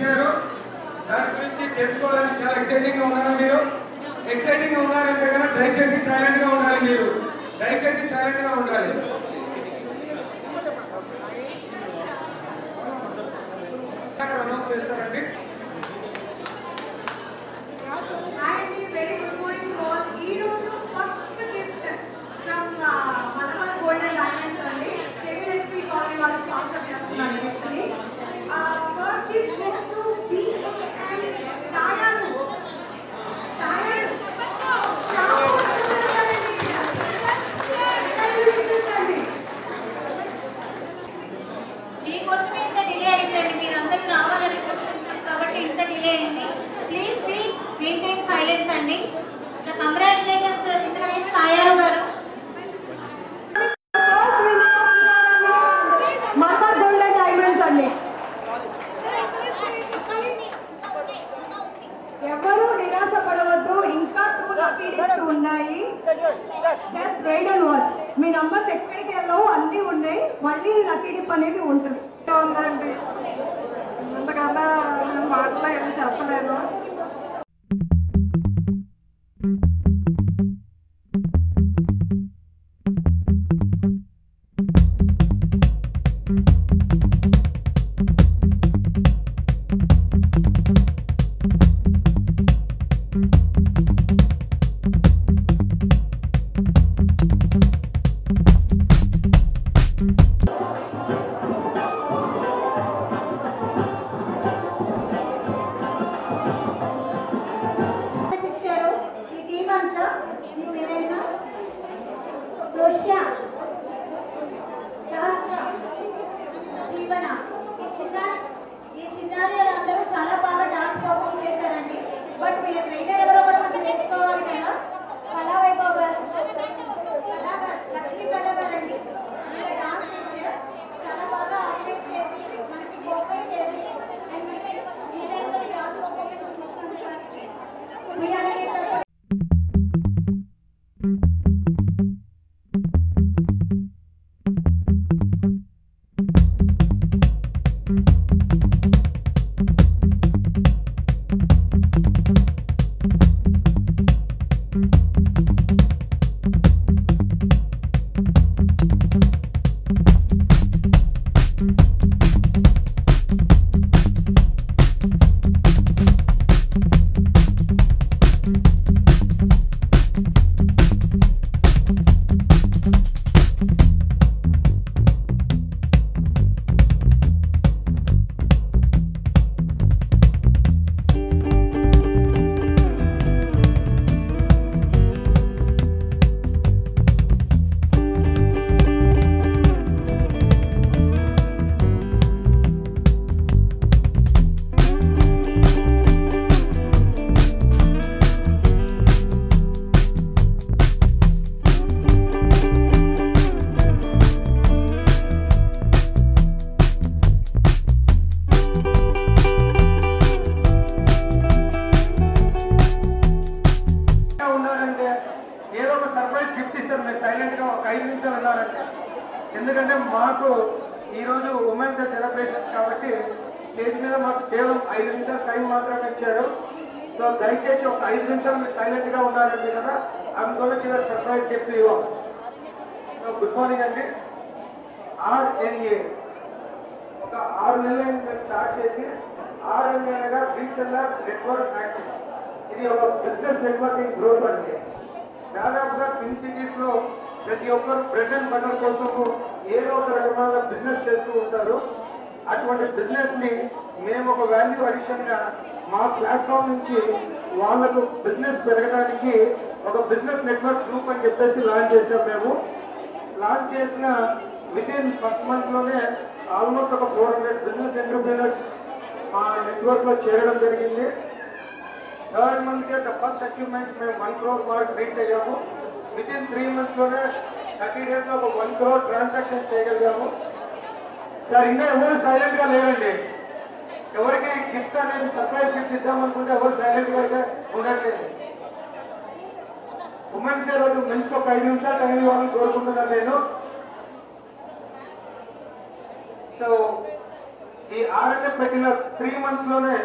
చేశారు. దాని గురించి తెలుసుకోవాలని చాలా ఎక్సైటింగ్గా ఉన్నారా మీరు? ఎక్సైటింగ్గా ఉన్నారంటే కనుక దయచేసి సైలెంట్గా ఉండాలి. మీరు దయచేసి సైలెంట్గా ఉండాలి. అనౌన్స్ చేస్తారండి. Very good morning all. ఈ రోజు first gift from Malabar Gold and Diamonds అండి. కేవీహెచ్పి కాలనీ వాళ్ళు స్పాన్సర్ చేస్తున్నారు గిఫ్ట్ని. First gift goes to BA and Tayaru. మీకోసమే ఇంత డిలే అయిందండి. మీరందరూ రావాలని కోరుకుంటున్నాం కాబట్టి ఇంత డిలే అయింది. ప్లీజ్ మెయింటైన్ సైలెన్స్ అండి. కంగ్రాచులేషన్స్ తాయారు గారు. మలబార్ గోల్డ్ అండ్ డైమండ్స్ అండి. ఎవరు నిరాశపడవద్దు. ఇంకా 2 లక్కీ డిప్స్ ఉన్నాయి. Just wait and watch. మీ నంబర్స్ ఎక్కడికి వెళ్ళవు, అన్నీ ఉన్నాయి. మళ్ళీ లక్కీ డిప్ అనేది ఉంటుంది. ఉందండి అంతకన్నా నేను మాటలో ఏం చెప్పలేదు. ఈ చిన్నారులు అందరూ చాలా బాగా డాన్స్ పర్ఫామ్ చేశారండి. బట్ వీళ్ళ ట్రైనర్ ఎవరో కూడా మనం తెలుసుకోవాలి కదా. కళా వైభవ్ గారు, లక్ష్మీ కళ గారండి. వీళ్ళ డాన్స్ టీచర్ చాలా బాగా ఆర్గనైజ్ చేసి మనకి కోఆపరేట్ చేసి అండ్ వీళ్ళందరూ డాన్స్ పర్ఫార్మెన్స్ ఎందుకంటే మాకు ఈరోజు ఉమెన్స్ డే సెలబ్రేషన్స్ కాబట్టి స్టేజ్ మీద మాకు కేవలం 5 నిమిషాలు టైం మాత్రమే ఇచ్చారు. సో దయచేసి ఒక 5 నిమిషాలు మీరు సైలెంట్గా ఉండాలంటే కదా. అందువల్ల చిన్న సర్ప్రైజ్ గిఫ్ట్ ఇవ్వం. సో గుడ్ మార్నింగ్ అండి. RNA ఒక 6 నెలలు మేము స్టార్ట్ చేసి RNA అనగా రీసెల్లర్ నెట్వర్క్ యాక్టివ్. ఇది ఒక బిజినెస్ నెట్వర్కింగ్ గ్రూప్ అండి. దాదాపుగా ట్విన్ సిటీస్లో ప్రతి ఒక్కరు బ్రెడ్ అండ్ బటర్ కోసము ఏదో ఒక రకమైన బిజినెస్ చేస్తూ ఉంటారు. అటువంటి బిజినెస్ని మేము ఒక వాల్యూ అడిషన్గా మా ప్లాట్ఫామ్ నుంచి వాళ్ళకు బిజినెస్ పెరగడానికి ఒక బిజినెస్ నెట్వర్క్ గ్రూప్ అని చెప్పేసి లాంచ్ చేసాం. మేము లాంచ్ చేసిన వితిన్ ఫస్ట్ మంత్లోనే ఆల్మోస్ట్ ఒక 400 బిజినెస్ ఎంటర్ప్రీనర్స్ మా నెట్వర్క్లో చేరడం జరిగింది. థర్డ్ మంత్కే ద ఫస్ట్ అచీవ్మెంట్ మేము 1 crore మార్క్ రీచ్ అయ్యాము. వితిన్ 3 monthsలోనే 30 daysలో ఒక 1 crore ట్రాన్సాక్షన్ చేయగలిగాము. సార్ ఇంకా ఎవరు సైలెంట్గా లేరండి. ఎవరికి గిఫ్ట్ అనేది సర్ప్రైజ్ గిఫ్ట్ ఇద్దామనుకుంటే ఎవరు సైలెంట్గా అయితే ఉండట్లేదు. ఉమెన్స్ డే రోజు మంచిగా ఒక 5 నిమిషాలు టైం ఇవ్వాలని కోరుకుంటున్నాను నేను. సో ఈ ఆర్ఎన్ఏ పెట్టిన 3 months లోనే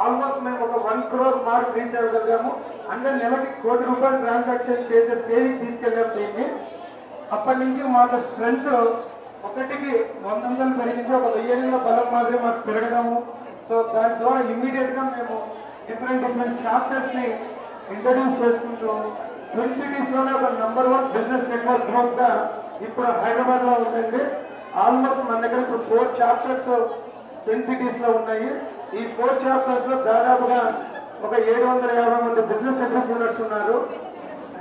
ఆల్మోస్ట్ మేము ఒక 1 crore మార్క్ రీచ్ అవ్వగలిగాము. అంటే నెలకి ₹1 కోటి ట్రాన్సాక్షన్ చేసే స్టేజ్కి తీసుకెళ్ళాము దీన్ని. అప్పటి నుంచి మాకు స్ట్రెంత్ ఒకటికి 100 పెరిగింది, ఒక 1000 బలం మాదిరి మాకు పెరగడము. సో దాని ద్వారా ఇమ్మీడియట్ గా మేము డిఫరెంట్ చాప్టర్స్ ని ఇంట్రడ్యూస్ చేసుకుంటూ ట్విన్ సిటీస్ లోనే ఒక #1 బిజినెస్ నెట్వర్క్ గ్రూప్ గా ఇప్పుడు హైదరాబాద్ లో ఉందండి. ఆల్మోస్ట్ మన దగ్గర ఇప్పుడు 4 chapters ట్విన్ సిటీస్ లో ఉన్నాయి. ఈ 4 chapters లో దాదాపుగా ఒక 750 మంది బిజినెస్ ఎంటర్‌ప్రెన్యూర్స్ ఉన్నారు.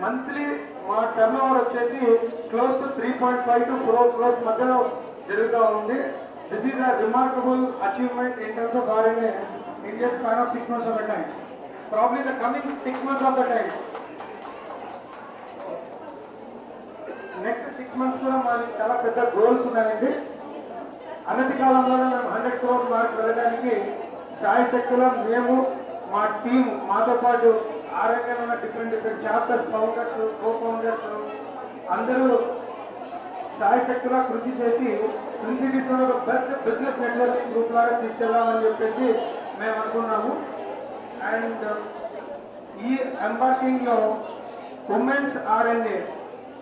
మంత్లీ మా టర్న్ ఓవర్ వచ్చేసి క్లోజ్ టు 3.5 to 4 crores మధ్యలో జరుగుతూ ఉంది. This is a remarkable achievement in terms of RNA in just span of 6 months of the time. Probably the coming 6 months of the time. Next 6 months లో మనకి చాలా పెద్ద goals ఉన్నాయండి. అనతి కాలంలోనే మేము 100 crore మార్క్ వెళ్ళడానికి శాయశక్తిలో మేము మా టీం మాతో పాటు RNA ఉన్న డిఫరెంట్ చాప్టర్స్ ఫౌండర్స్ కో-ఫౌండర్స్ అందరూ శాయశక్తిలో కృషి చేసి ట్విన్ సిటీస్ లో బెస్ట్ బిజినెస్ నెట్వర్కింగ్ గ్రూప్ లాగా తీసుకెళ్దామని చెప్పేసి మేము అనుకున్నాము. అండ్ ఈ ఎంబార్కింగ్ లో ఉమెన్స్ RNA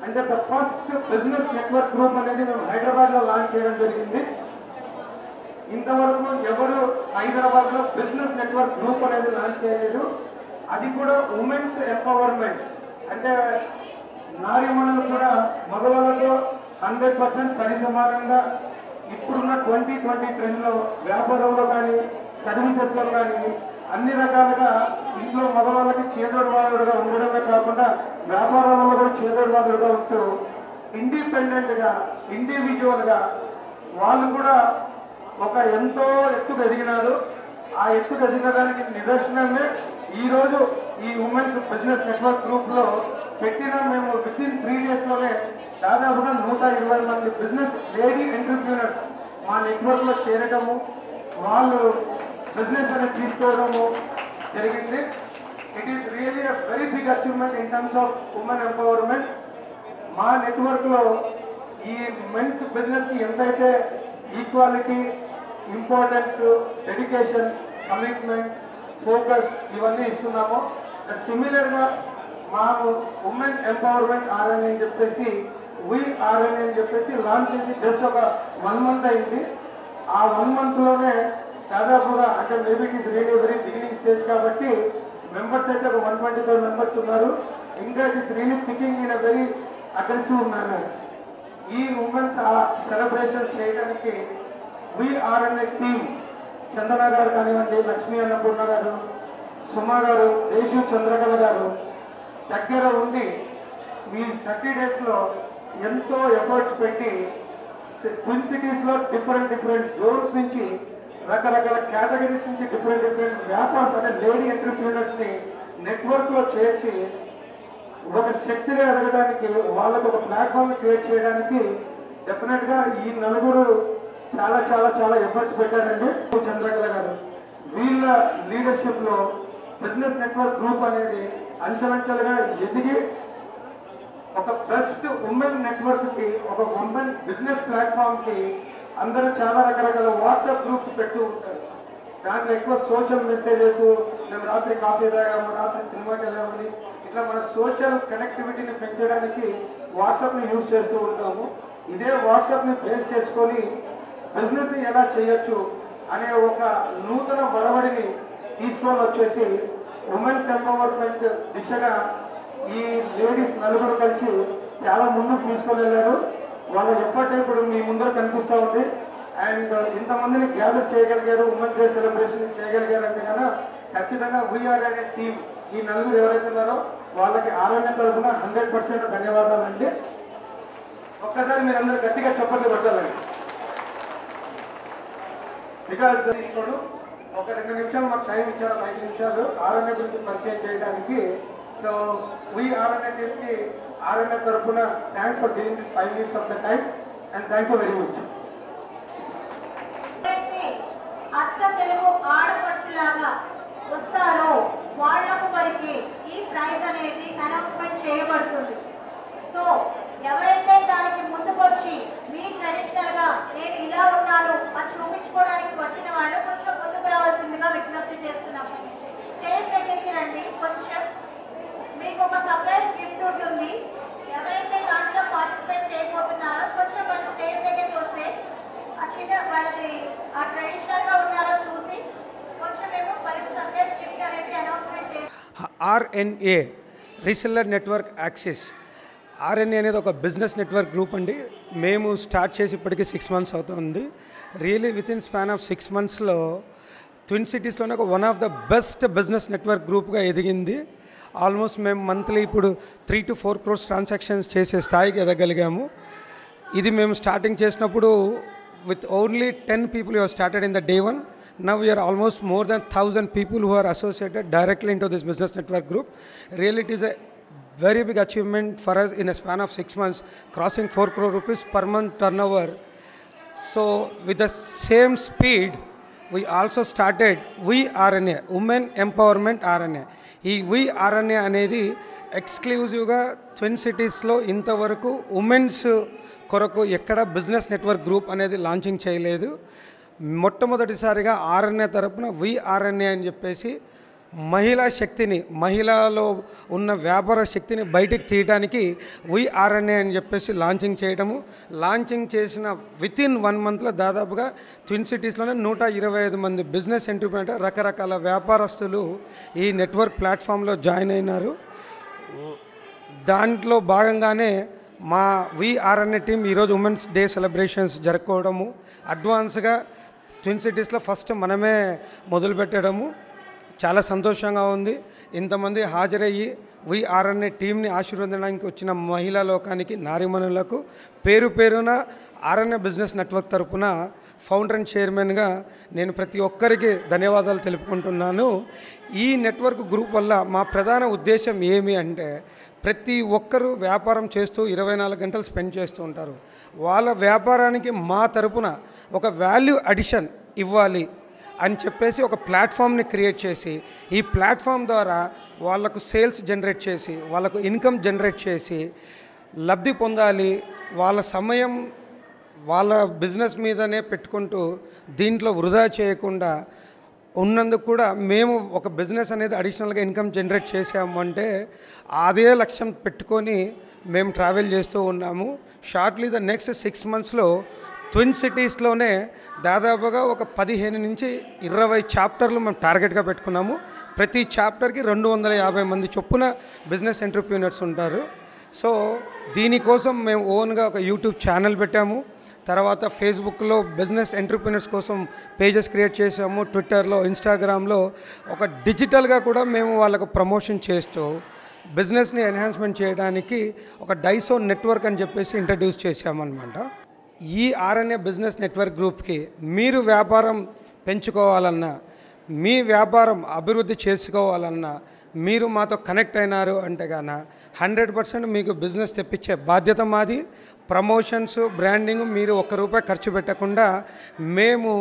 అంటే the first business network group అనేది మేము హైదరాబాద్ లో లాంచ్ చేయడం జరిగింది. ఇంతవరకు ఎవరు హైదరాబాద్ లో బిజినెస్ నెట్వర్క్ గ్రూప్ అనేది లాంచ్ చేయలేదు. అది కూడా ఉమెన్స్ ఎంపవర్మెంట్ అంటే నారీమణులు కూడా మగవాళ్ళతో 100% సరి సమానంగా ఇప్పుడున్న 2020 ట్రెండ్ లో వ్యాపారంలో కానీ సర్వీసెస్ లో కానీ అన్ని రకాలుగా ఇంట్లో మగవాళ్ళకి చేదోడు వాదుడుగా ఉండడమే కాకుండా వ్యాపారంలో కూడా చేదోడు వాదుడుగా ఉంటూ ఇండిపెండెంట్ గా ఇండివిజువల్ గా వాళ్ళు కూడా ఒక ఎంతో ఎత్తుకు ఎదిగినారు. ఆ ఎత్తుకు ఎదిగడానికి నిదర్శనమే ఈ రోజు ఈ ఉమెన్స్ బిజినెస్ నెట్వర్క్ గ్రూప్ లో పెట్టిన మేము వితిన్ 3 days లోనే దాదాపుగా 120 మంది బిజినెస్ లేడీ ఎంటర్‌ప్రెన్యూర్స్ మా నెట్వర్క్ లో చేరడము, వాళ్ళు బిజినెస్ అనేది తీసుకోవడము జరిగింది. It is really a very big achievement in terms of women empowerment. మా నెట్వర్క్ లో ఈ మెన్స్ బిజినెస్ కి ఎంతైతే equality, importance, dedication, commitment, focus ఇవన్నీ ఇస్తున్నామో సిమిలర్ గా మాకు ఉమెన్ ఎంపవర్మెంట్ RNA అని చెప్పేసి RNA అని చెప్పేసి లాంచ్ చేసి జస్ట్ ఒక 1 month అయింది. ఆ 1 month లోనే దాదాపుగా అంటే maybe it is really very beginning stage కాబట్టి మెంబర్స్ అయితే ఒక 125 మెంబర్స్ ఉన్నారు. ఇంకా it is really picking in a very aggressive ఉన్నారు. ఈ ఉమెన్స్ సెలబ్రేషన్స్ చేయడానికి RNA టీమ్ చందన గారు కానివ్వండి, లక్ష్మీ అన్నపూర్ణ గారు, సుమా గారు, దేశు చంద్రకళ గారు దగ్గర ఉండి ఈ 30 days లో ఎంతో ఎఫర్ట్స్ పెట్టి ట్విన్ సిటీస్ లో డిఫరెంట్ జోన్స్ నుంచి రకరకాల కేటగిరీస్ నుంచి డిఫరెంట్ వ్యాపార్స్ అంటే లేడీ ఎంటర్‌ప్రెన్యూర్స్ ని నెట్వర్క్ లో చేర్చి ఒక శక్తిగా ఎదగడానికి వాళ్ళకు ఒక ప్లాట్ఫామ్ క్రియేట్ చేయడానికి డెఫినెట్ గా ఈ నలుగురు చాలా ఎఫర్ట్స్ పెట్టారండి. చంద్రకళ గారు వీళ్ళ లీడర్షిప్ లో బిజినెస్ నెట్వర్క్ గ్రూప్ అనేది అంచెలంచెలుగా ఎదిగి ఒక బెస్ట్ ఉమెన్ నెట్వర్క్ కి, ఒక ఉమెన్ బిజినెస్ ప్లాట్ఫామ్ కి అందరూ చాలా రకరకాల వాట్సాప్ గ్రూప్స్ పెడుతూ ఉంటారు. దాంట్లో ఎక్కువ సోషల్ మెసేజెస్, మేము రాత్రి కాఫీ తాగాము, రాత్రి సినిమాకి వెళ్ళామని ఇట్లా మన సోషల్ కనెక్టివిటీని పెంచడానికి వాట్సాప్ ని యూజ్ చేస్తూ ఉంటాము. ఇదే వాట్సాప్ ని బేస్ చేసుకొని బిజినెస్ ని ఎలా చేయొచ్చు అనే ఒక నూతన వరవడిని తీసుకొని వచ్చేసి ఉమెన్స్ ఎంపవర్మెంట్ దిశగా ఈ లేడీస్ నలుగురు కలిసి చాలా ముందుకు తీసుకొని వెళ్ళారు. వాళ్ళ ఎఫర్ట్ ఇప్పుడు మీ ముందర కనిపిస్తూ ఉంది. అండ్ ఇంతమందిని గ్యాదర్ చేయగలిగారు, ఉమెన్స్ డే సెలబ్రేషన్ చేయగలిగారు అంటే కన్నా ఖచ్చితంగా RNA టీమ్ ఈ నలుగురు ఎవరైతే ఉన్నారో వాళ్ళకి RNA తరఫున 100% ధన్యవాదాలండి. ఒక్కసారి మీరందరూ గట్టిగా చప్పట్లు కొట్టాలండి. బికాజ్ తీసుకోడు ఒక 2 నిమిషాలు మాకు టైం ఇచ్చారు, 5 నిమిషాలు RNA గురించి పరిచయం చేయడానికి. సో RNA టీమ్కి RNA తరఫున thanks for giving this 5 minutes of the time and thank you very much. అచ్చ తెలుగు ఆడపడుచులాగా వస్తారో వాళ్లకు వరకు ఈ ప్రైజ్ అనేది అనౌన్స్మెంట్ చేయబడుతుంది. సో ఎవరైతే దానికి ముందుకొచ్చి మీ ట్రెడిషనల్ గా నేను ఇలా ఉన్నాను అని చూపించుకోవడానికి వచ్చిన కొంచెం మీకు ఒక సర్ప్రైజ్ గిఫ్ట్ ఉంటుంది. ఎవరైతే దాంట్లో పార్టిసిపేట్ చేయబోతున్నారో కొంచెం వాళ్ళు స్టేజ్ దగ్గరికి వస్తే ఆ చిన్న వాళ్ళది ఆ ట్రెడిషనల్గా ఉన్నారో చూసి కొంచెం మేము వాళ్ళకి సర్ప్రైజ్ గిఫ్ట్ అనేది అనౌన్స్మెంట్ చేస్తాం. RNA reseller network access. RNA అనేది ఒక బిజినెస్ నెట్వర్క్ గ్రూప్ అండి. మేము స్టార్ట్ చేసి ఇప్పటికీ 6 months అవుతుంది. Really with in span of 6 monthsలో ట్విన్ సిటీస్లోనే ఒక one of the best business network గ్రూప్గా ఎదిగింది. ఆల్మోస్ట్ మేము మంత్లీ ఇప్పుడు 3 to 4 crores ట్రాన్సాక్షన్స్ చేసే స్థాయికి ఎదగలిగాము. ఇది మేము స్టార్టింగ్ చేసినప్పుడు with only 10 people who have started in the day one. Now we are almost more than 1,000 people who are associated directly into this business network group. Really it is a very big achievement for us in a span of 6 months, crossing 4 crore rupees per month turnover. So with the same speed, we also started VRNA, Women Empowerment RNA. ఈ VRNA అనేది ఎక్స్క్లూజివ్గా twin సిటీస్లో ఇంతవరకు women's కొరకు ఎక్కడ business network group అనేది launching చేయలేదు. మొట్టమొదటిసారిగా ఆర్ఎన్ఏ తరపున VRNA అని చెప్పేసి మహిళా శక్తిని, మహిళలో ఉన్న వ్యాపార శక్తిని బయటికి తీయడానికి VRNA అని చెప్పేసి లాంచింగ్ చేయడము. లాంచింగ్ చేసిన విత్ ఇన్ 1 monthలో దాదాపుగా ట్విన్ సిటీస్లోనే 125 మంది బిజినెస్ ఎంటర్ప్రెన్యూర్, రకరకాల వ్యాపారస్తులు ఈ నెట్వర్క్ ప్లాట్ఫామ్లో జాయిన్ అయినారు. దాంట్లో భాగంగానే మా VRNA టీం ఈరోజు ఉమెన్స్ డే సెలబ్రేషన్స్ జరుపుకోవడము, అడ్వాన్స్గా ట్విన్ సిటీస్లో ఫస్ట్ మనమే మొదలుపెట్టడము చాలా సంతోషంగా ఉంది. ఇంతమంది హాజరయ్యి VRNA టీంని ఆశీర్వదించడానికి వచ్చిన మహిళా లోకానికి, నారీమణులకు పేరు పేరున ఆర్ఎన్ఏ బిజినెస్ నెట్వర్క్ తరపున ఫౌండర్ అండ్ చైర్మన్గా నేను ప్రతి ఒక్కరికి ధన్యవాదాలు తెలుపుకుంటున్నాను. ఈ నెట్వర్క్ గ్రూప్ వల్ల మా ప్రధాన ఉద్దేశం ఏమి అంటే, ప్రతి ఒక్కరూ వ్యాపారం చేస్తూ 24 గంటలు స్పెండ్ చేస్తూ ఉంటారు. వాళ్ళ వ్యాపారానికి మా తరపున ఒక వాల్యూ అడిషన్ ఇవ్వాలి అని చెప్పేసి ఒక ప్లాట్ఫామ్ని క్రియేట్ చేసి, ఈ ప్లాట్ఫామ్ ద్వారా వాళ్ళకు సేల్స్ జనరేట్ చేసి, వాళ్ళకు ఇన్కమ్ జనరేట్ చేసి లబ్ధి పొందాలి. వాళ్ళ సమయం వాళ్ళ బిజినెస్ మీదనే పెట్టుకుంటూ దీంట్లో వృధా చేయకుండా ఉన్నందుకు కూడా మేము ఒక బిజినెస్ అనేది అడిషనల్గా ఇన్కమ్ జనరేట్ చేసాము అంటే అదే లక్ష్యం పెట్టుకొని మేము ట్రావెల్ చేస్తూ ఉన్నాము. షార్ట్లీ ద నెక్స్ట్ 6 monthsలో ట్విన్ సిటీస్లోనే దాదాపుగా ఒక 15 నుంచి 20 చాప్టర్లు మేము టార్గెట్గా పెట్టుకున్నాము. ప్రతి చాప్టర్కి 250 మంది చొప్పున బిజినెస్ ఎంటర్ప్రెన్యూర్స్ ఉంటారు. సో దీనికోసం మేము ఓన్గా ఒక యూట్యూబ్ ఛానల్ పెట్టాము. తర్వాత ఫేస్బుక్లో బిజినెస్ ఎంటర్ప్రెన్యూర్స్ కోసం పేజెస్ క్రియేట్ చేసాము. ట్విట్టర్లో, ఇన్స్టాగ్రామ్లో ఒక డిజిటల్గా కూడా మేము వాళ్ళకు ప్రమోషన్ చేస్తూ బిజినెస్ని ఎన్హాన్స్మెంట్ చేయడానికి ఒక డైసో నెట్వర్క్ అని చెప్పేసి ఇంట్రడ్యూస్ చేసామన్నమాట. ఈ ఆర్ఎన్ఏ బిజినెస్ నెట్వర్క్ గ్రూప్కి మీరు వ్యాపారం పెంచుకోవాలన్నా, మీ వ్యాపారం అభివృద్ధి చేసుకోవాలన్నా మీరు మాతో కనెక్ట్ అయినారు అంటే గాన 100% మీకు బిజినెస్ తెప్పించే బాధ్యత మాది. ప్రమోషన్స్, బ్రాండింగ్ మీరు ₹1 ఖర్చు పెట్టకుండా మేము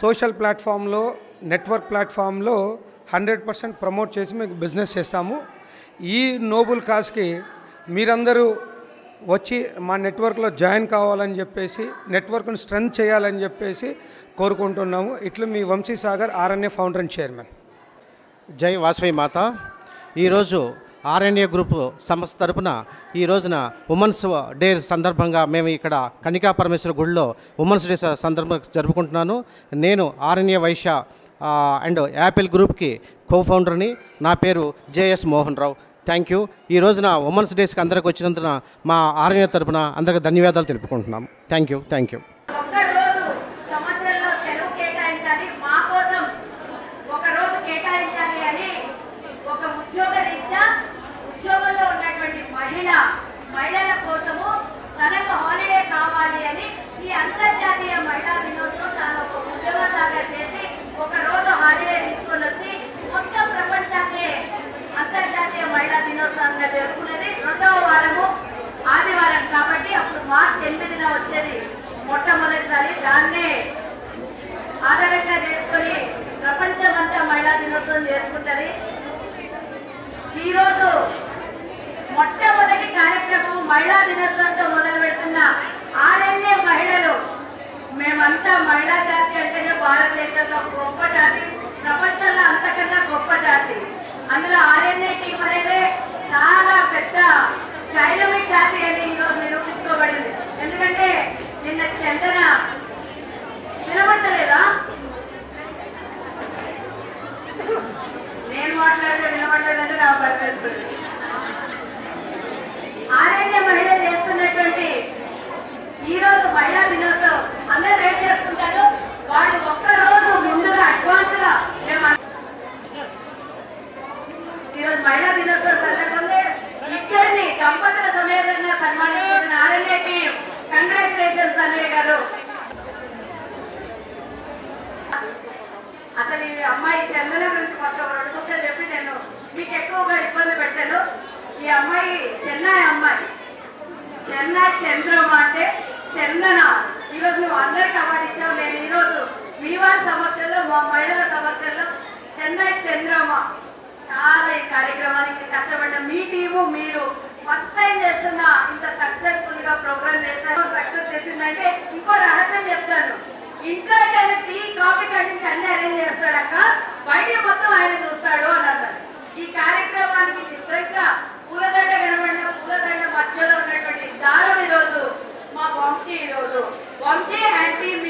సోషల్ ప్లాట్ఫామ్లో, నెట్వర్క్ ప్లాట్ఫామ్లో 100% ప్రమోట్ చేసి మీకు బిజినెస్ చేస్తాము. ఈ నోబుల్ కాజ్కి మీరందరూ వచ్చి మా నెట్వర్క్లో జాయిన్ కావాలని చెప్పేసి, నెట్వర్క్ను స్ట్రెంత్ చేయాలని చెప్పేసి కోరుకుంటున్నాము. ఇట్లు మీ Vamsi Sagar, RNA founder and chairman. జై వాసవి మాత. ఈరోజు ఆర్ఎన్ఏ గ్రూప్ సంస్థ తరపున ఈ రోజున ఉమెన్స్ డే సందర్భంగా మేము ఇక్కడ కనికా పరమేశ్వర గుడిలో ఉమెన్స్ డే సందర్భంగా జరుపుకుంటున్నాను. నేను ఆర్ఎన్ఏ వైశ్య అండ్ యాపిల్ గ్రూప్కి కో-ఫౌండర్ని. నా పేరు JS Mohan Rao. Thank you. ఈ రోజున ఉమెన్స్ డేస్కి అందరికి వచ్చినందున మా ఆర్ఎన్ఏ తరపున అందరికి ధన్యవాదాలు తెలుపుకుంటున్నాం. Thank you. మహిళల కోసము తనకు హాలిడే కావాలి అని ఈ అంతర్జాతీయ మహిళా దినోత్సవం తాను ఒక ఉద్యోగంలాగా చేసి ఒక రోజు హాలిడే తీసుకొని వచ్చి మొత్తం ప్రపంచాన్ని అంతర్జాతీయ మహిళా దినోత్సవంగా జరుపుకునేది 2వ వారము ఆదివారం కాబట్టి అప్పుడు మార్చి 8న వచ్చేది మొట్టమొదటిసారి. దాన్నే ఆధారంగా చేసుకొని ప్రపంచమంతా మహిళా దినోత్సవం చేసుకుంటుంది. ఈరోజు మొట్టమొదటి కార్యక్రమం మహిళా దినోత్సవంతో మొదలు పెడుతున్న ఆర్ఎన్ఏ మహిళలు. మేమంతా మహిళా జాతి అంటేనే భారతదేశంలో గొప్ప జాతి, ప్రపంచంలో అంతకన్నా గొప్ప జాతి. అందులో ఆరోగ్య మహిళలు చేస్తున్నటువంటి ఈ రోజు మహిళా దినోత్సవం అందరూ రేట్ చేసుకుంటారు. వాళ్ళు ఒక్కరోజు ముందుగా అడ్వాన్స్ గా మేము ఈరోజు మహిళా దినోత్సవం సందర్భంగా ఇద్దరిని దంపతుల సమేతంగా సన్మానిస్తున్న ఆర్ఎల్ఏ టీం. కంగ్రాచులేషన్స్ అన్నయ్య గారు. అసలు ఈ అమ్మాయి చందన గురించి మొత్తం 2 ముక్కలు చెప్పి నేను మీకు ఎక్కువగా ఇబ్బంది పెట్టాను. ఈ అమ్మాయి చెన్నై అమ్మాయి, చెన్నై చంద్రమ్మ అంటే చందన. ఈరోజు మేము అందరికి అవార్డు ఇచ్చాము. నేను ఈరోజు మీ వారి సమస్యల్లో, మా మహిళల సమస్యల్లో చెన్నై చంద్రమ్మ చాలా ఈ కార్యక్రమానికి కష్టపడ్డ మీ టీము, మీరు ఫస్ట్ టైం చేస్తున్న ఇంత సక్సెస్ఫుల్ గా ప్రోగ్రామ్ చేస్తారు. సక్సెస్ చేసిందంటే ఇంకో రహస్యం చెప్తాను. ఇంట్లో టీ కాఫీ కట్టించి అన్ని అరేంజ్ చేస్తాడక్క, బయట మొత్తం ఆయన చూస్తాడు అని అన్నారు. ఈ కార్యక్రమానికి నిజంగా పూలదండ కనబడిన పూలదండ మధ్యలో ఉన్నటువంటి దారం ఈరోజు మా వంశీ. ఈరోజు వంశీ అండ్ టీమ్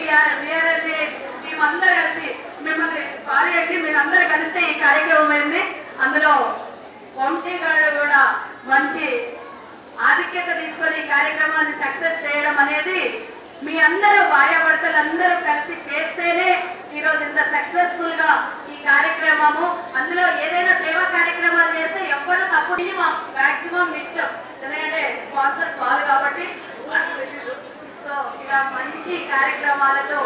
మేమందరూ కలిసి మిమ్మల్ని సారీ అండి, మీరందరూ కలిస్తే ఈ కార్యక్రమం అయింది. అందులో వంశీ గారు కూడా మంచి ఆధిక్యత తీసుకొని ఈ కార్యక్రమాన్ని సక్సెస్ చేయడం అనేది మీ అందరూ భార్యాభర్తలు అందరూ కలిసి చేస్తేనే ఈరోజు ఇంత సక్సెస్ఫుల్ గా ఈ కార్యక్రమము. అందులో ఏదైనా సేవా కార్యక్రమాలు చేస్తే ఎవ్వరూ తప్పు మాక్సిమం ఇష్టం, ఎందుకంటే స్పాన్సర్స్ వాళ్ళు కాబట్టి. సో ఇలా మంచి కార్యక్రమాలతో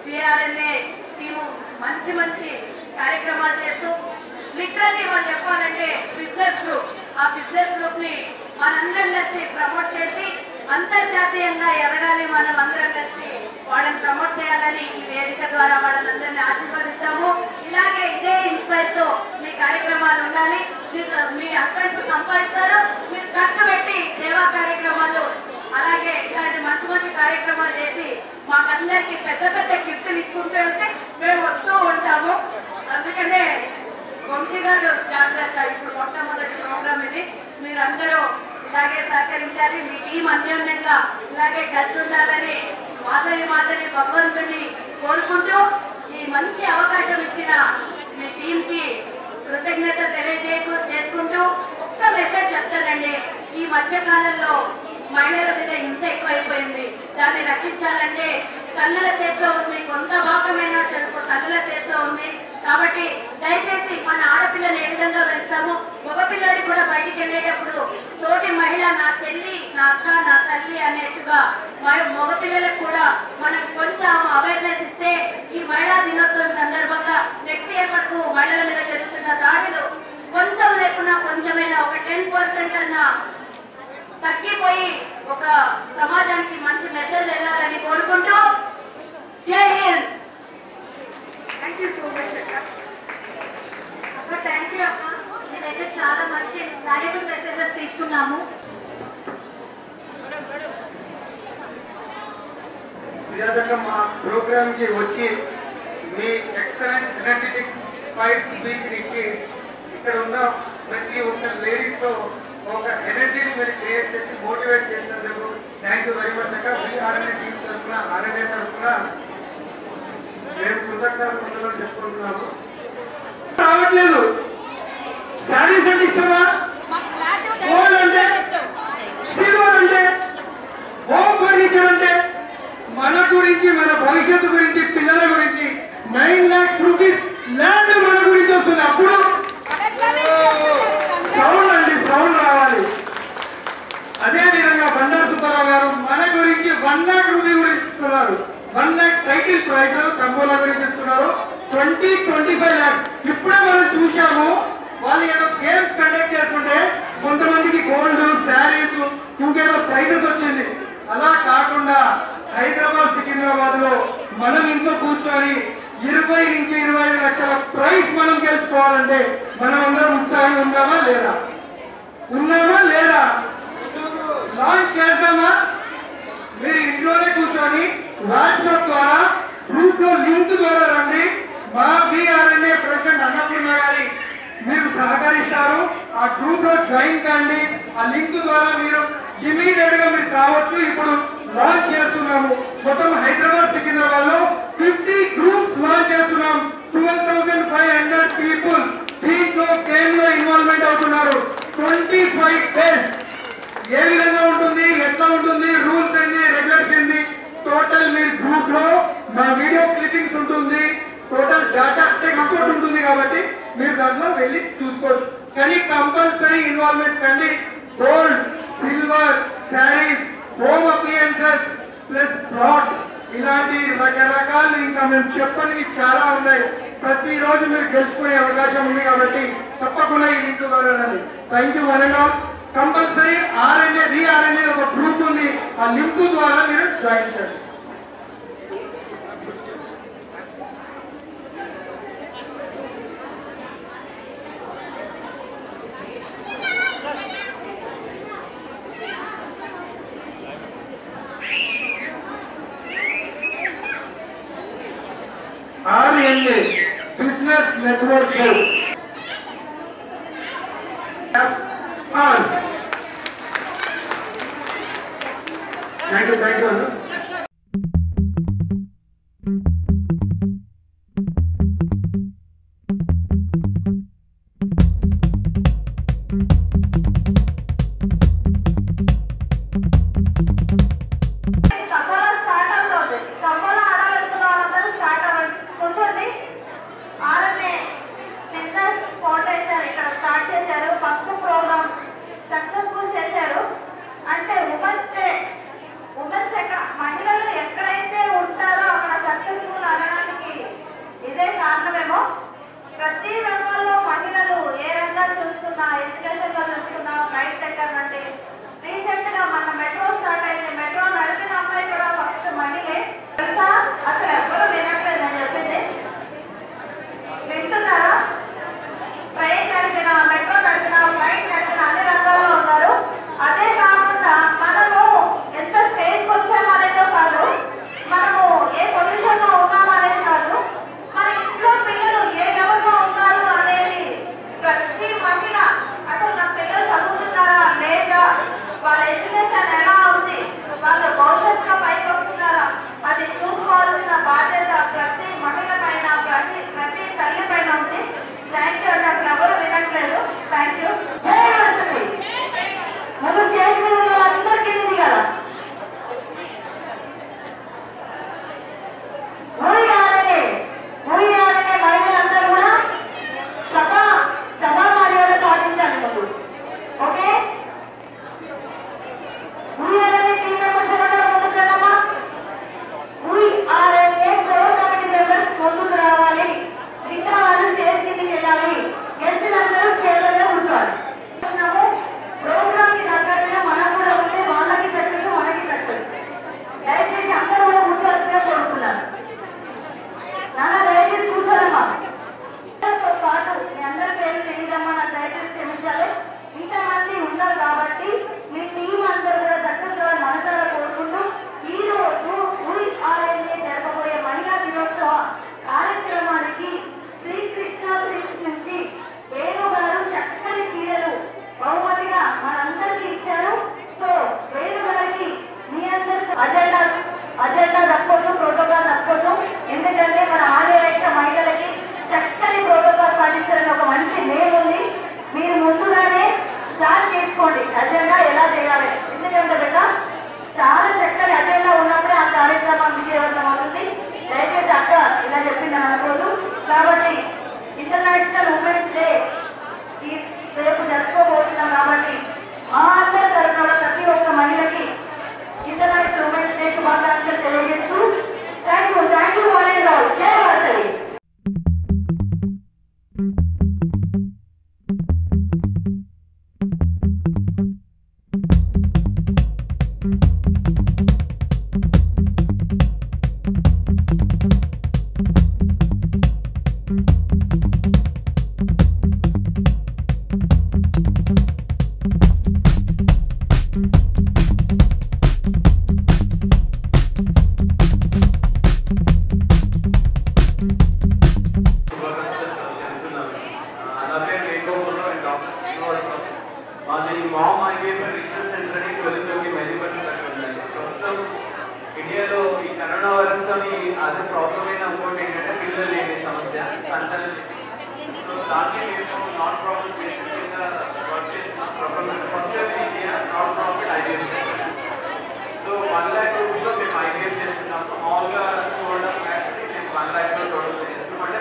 సిఆర్ఎన్ఏ టీము మంచి మంచి కార్యక్రమాలు చేస్తూ లిటరల్లీ వాళ్ళు చెప్పాలంటే బిజినెస్ గ్రూప్. ఆ బిజినెస్ గ్రూప్ ని మనందరం కలిసి ప్రమోట్ చేసి అంతర్జాతీయంగా ఎదగాలి. మనం అందరం కలిసి వాళ్ళని ప్రమోట్ చేయాలని ఈ వేదిక ద్వారా వాళ్ళందరినీ ఆశీర్వదిస్తాము. ఇలాగే ఇదే ఇన్స్పైర్ తో మీ కార్యక్రమాలు ఉండాలి. మీ అక్కడికి సంపాదిస్తారు, మీరు ఖర్చు పెట్టి సేవా కార్యక్రమాలు అలాగే ఇలాంటి మంచి మంచి కార్యక్రమాలు చేసి మాకందరికి పెద్ద పెద్ద గిఫ్ట్లు తీసుకుంటూ వెళ్తే మేము వస్తూ ఉంటాము. అందుకనే వంశీ గారు జాగ్రత్త. ఇప్పుడు మొట్టమొదటి ప్రోగ్రామ్ ఇది. మీరందరూ ఇలాగే సహకరించాలి. మీ టీం అన్యోన్యంగా ఇలాగే కలిసి ఉండాలని మాతని భగవంతుని కోరుకుంటూ ఈ మంచి అవకాశం ఇచ్చిన మీ టీంకి కృతజ్ఞత చేసుకుంటూ ఒక్క మెసేజ్ చెప్తానండి. ఈ మధ్య కాలంలో మహిళల మీద హింస ఎక్కువైపోయింది. దాన్ని రక్షించాలంటే తల్లుల చేతిలో ఉంది. కొంత భాగమైనా తల్లుల చేతిలో ఉంది. కాబట్టి దయచేసి మన ఆడపిల్లని ఏ విధంగా వేస్తాము, మగపిల్లడి కూడా బయటికి వెళ్ళేటప్పుడు తోటి మహిళ నా చెల్లి, నా అక్క, నా తల్లి అనేట్టుగా మగపిల్లలకు కూడా మనం కొంచెం అవేర్నెస్ ఇస్తే ఈ మహిళా దినోత్సవం సందర్భంగా నెక్స్ట్ ఇయర్ వరకు మహిళల మీద జరుగుతున్న దాడులు కొంచెం లేకున్నా కొంచెమైనా ఒక 10% అన్నా తగ్గిపోయి ఒక సమాజానికి మంచి మెసేజ్ వెళ్ళాలని కోరుకుంటూ జై Hind. Thank you so much అక్క. థ్యాంక్ యూ అక్క. నేనైతే చాలా మంచి వాల్యుబుల్ మెసేజెస్ తీసుకున్నాము. మా ప్రోగ్రామ్ కి వచ్చి మీ ఎక్సలెంట్ ఎనర్జెటిక్ ఫైట్ స్పీచ్ ఇచ్చి ఇక్కడ ఉన్న ప్రతి ఒక్క లేడీస్ తో ఒక ఎనర్జీని మీరు క్రియేట్ చేసి మోటివేట్ చేసినందుకు థ్యాంక్ యూ వెరీ మచ్ అక్క. ఆర్ఎన్ఏ టీం తరఫున, ఆర్ఎన్ఏ తరఫున మేము కృతజ్ఞతలు చెప్పుకుంటున్నాము. రావట్లేదు. శారీస్ అంటే ఇష్టమా? గోల్డ్ అంటే, సిల్వర్ అంటే, హోమ్ ఫర్నిచర్ అంటే, మన గురించి, మన భవిష్యత్తు గురించి, పిల్లల గురించి 9 lakhs రూపీస్ ల్యాండ్ మన గురించి వస్తుంది. అప్పుడు సౌండ్ అండి, సౌండ్ రావాలి. అదే విధంగా బండారు సుబ్బారావు గారు మన గురించి 1 lakh రూపీ గురించి ఇస్తున్నారు. 1 lakh టైటిల్ ప్రైజ్ కంబోలా గురించి ఇస్తున్నారు. 20-25 lakhs. ఇప్పుడే మనం చూసాము. వాళ్ళు ఏదో గేమ్స్ కండక్ట్ చేసుకుంటే కొంతమందికి గోల్డ్, శారీస్, ఇంకేదో ప్రైజెస్ వచ్చింది. అలా కాకుండా హైదరాబాద్, సికింద్రాబాద్ లో మనం ఇంట్లో కూర్చొని 20-25 లక్షల ప్రైజ్ మనం గెలుచుకోవాలంటే మనం అందరం ఉత్సాహంగా ఉన్నామా లేదా? ఉన్నామా లేదా? లాంచ్ చేద్దామా? మీరు ఇంట్లోనే కూర్చొని వాట్సాప్ ద్వారా, గ్రూప్ లో లింక్ ద్వారా రండి. మా బీఆర్ఎన్ఏ ప్రెసిడెంట్ అన్నపూర్ణ గారి మీరు సహకరిస్తారు. ఆ గ్రూప్ లో జాయిన్ కండి. ఆ లింక్ ద్వారా మీరు ఇమీడియట్ గా మీరు కావచ్చు. ఇప్పుడు లాంచ్ చేస్తున్నాము. మొత్తం హైదరాబాద్, సికింద్రాబాద్ లో 50 గ్రూప్స్ లాంచ్ చేస్తున్నాం. 12,500 పీపుల్ దీంట్లో గేమ్ లో ఇన్వాల్వ్మెంట్ అవుతున్నారు. 25 days ఏ విధంగా ఉంటుంది, ఎట్లా ఉంటుంది, రూల్స్ ఏంది, రెగ్యులేషన్ ఏంది, టోటల్ మీరు గ్రూప్ లో మా వీడియో క్లిప్పింగ్స్ ఉంటుంది, టోటల్ డేటా ఎక్స్పోర్ట్ ఉంటుంది. కాబట్టి మీరు దాంట్లో వెళ్ళి చూసుకోవచ్చు. కానీ కంపల్సరీ ఇన్వాల్వ్మెంట్ కండి. Gold, silver, saris, home appliances plus plot ఇలాంటి రకరకాలు ఇంకా మేము చెప్పడానికి చాలా ఉన్నాయి. ప్రతిరోజు మీరు గెలుచుకునే అవకాశం ఉంది. కాబట్టి తప్పకుండా ఈ లింక్ వెళ్ళండి. Thank you one and all. Compulsory RNA రీఆర్ఎన్ఏ ఒక గ్రూప్ ఉంది. ఆ లింక్ ద్వారా మీరు జాయిన్ చేయండి. RNA Business Network Group. Thank you. ప్రతి రంగంలో మహిళలు ఏ రంగాలు చూస్తున్నా, ఎడ్యుకేషన్ లో చూస్తున్నా, ఫ్లైట్ సెక్టర్ నుండి రీసెంట్ గా మన మెట్రో స్టార్ట్ అయింది. మెట్రో నడిపిన అమ్మాయి కూడా ఫస్ట్ మహిళే. తెలుసా? అసలు ఎవరు వినట్లేదు నేను చెప్పింది. వింటున్నారా? ట్రైన్ నడిపిన, మెట్రో నడిపిన, ఫ్లైట్ నడిపిన అన్ని రంగాల్లో ఉన్నారు. అదే కాకుండా మనము ఎంత స్పేస్ వచ్చామనేదో కాదు, మనము ఏ పొజిషన్ లో ఉన్నామనేది కాదు, మన ఇంట్లో పిల్లలు ఏ లెవెల్లో ఉన్నారు అనేది ప్రతి మహిళ అసలు నా పిల్లలు చదువుతున్నారా లేదా, వాళ్ళ ఎడ్యుకేషన్ ఎలా ఉంది, వాళ్ళ భవిష్యత్తులో పైకి వస్తున్నారా, అది చూసుకోవాల్సిన బాధ్యత ప్రతి మహిళ పైన, ప్రతి తల్లి పైన ఉంది. Thank you. నాకు ఎవరు వినట్లేదు. Thank you. ముందు స్టేజ్ మీద అందరికీ ఉంది కదా. మహిళలందరూ కూడా సభా మర్యాద పాటించాలి ముందు. ఓకే? టీమ్ మెంబర్స్ ఎవరు ముందుకు రండమ్మా. కోర్ కమిటీ మెంబర్స్ ముందుకు రావాలి. మిగతా వాళ్ళు స్టేజ్ కిందకి వెళ్ళాలి. గెస్టులందరూ చైర్లలో కూర్చోవాలి. ప్రోగ్రామ్ కి దగ్గరగా మనం కూడా ఉంటే వాళ్ళకి కట్టదు, మనకి కట్టదు. దయచేసి అందరూ కూడా కూర్చోవాల్సిందిగా కోరుతున్నారు. నాన్న దయచేసి కూర్చోదమ్మా. పాటు మీ అందరి పేర్లు తెలియదమ్మా, నాకు దయచేసి క్షమించాలి. ఇంతమంది ఉన్నారు కాబట్టి మీ టీం అందరూ కూడా సక్సెస్ కావాలని మనసారా కోరుకుంటూ ఈ రోజు RNA జరపబోయే మహిళా దినోత్సవ కార్యక్రమానికి శ్రీకృష్ణ సిల్క్స్ నుంచి వేణు గారు చక్కని చీరలు బహుమతిగా మనందరికీ ఇచ్చారు. సో వేణు గారికి మీ అందరికీ అజెండా తప్పదు, ప్రోటోకాల్ తప్పదు. ఎందుకంటే మన ఆర్యవేక్ష మహిళలకి చక్కని ప్రోటోకాల్ పాటించాలని ఒక మంచి నేమ్ ఉంది. మీరు ముందుగానే స్టార్ట్ చేసుకోండి అజెండా ఎలా చేయాలి. ఎందుకంటే బిడ్డ చాలా చక్కని అజెండా ఉన్నప్పుడే ఆ కార్యక్రమం విజయవంతం అవుతుంది. దయచేసి అక్క ఇలా చెప్పిందని అనుకోదు. కాబట్టి ఇంటర్నేషనల్ ఉమెన్స్ డే రేపు జరుపుకోబోతున్నాం. కాబట్టి మా అందరి తరఫున ప్రతి ఒక్క మహిళకి ఇంటర్నేషనల్ ఉమెన్స్ డే శుభాకాంక్షలు తెలియజేస్తూ thank you one and all. జై వాసవి. ఇండియాలో ఈ కరోనా వైరస్ తోని అదే ప్రాబ్లం అయిన ఇంకోటి ఏంటంటే పిల్లలు లేని సమస్య. So starting not problem work చేస్తున్నాం. 1 lakh రూపీస్లో మేము ఐపీఎఫ్ చేస్తున్నాము. మామూలుగా 2.5 lakhs 1 lakhలో టోటల్ చేస్తున్నాం. అంటే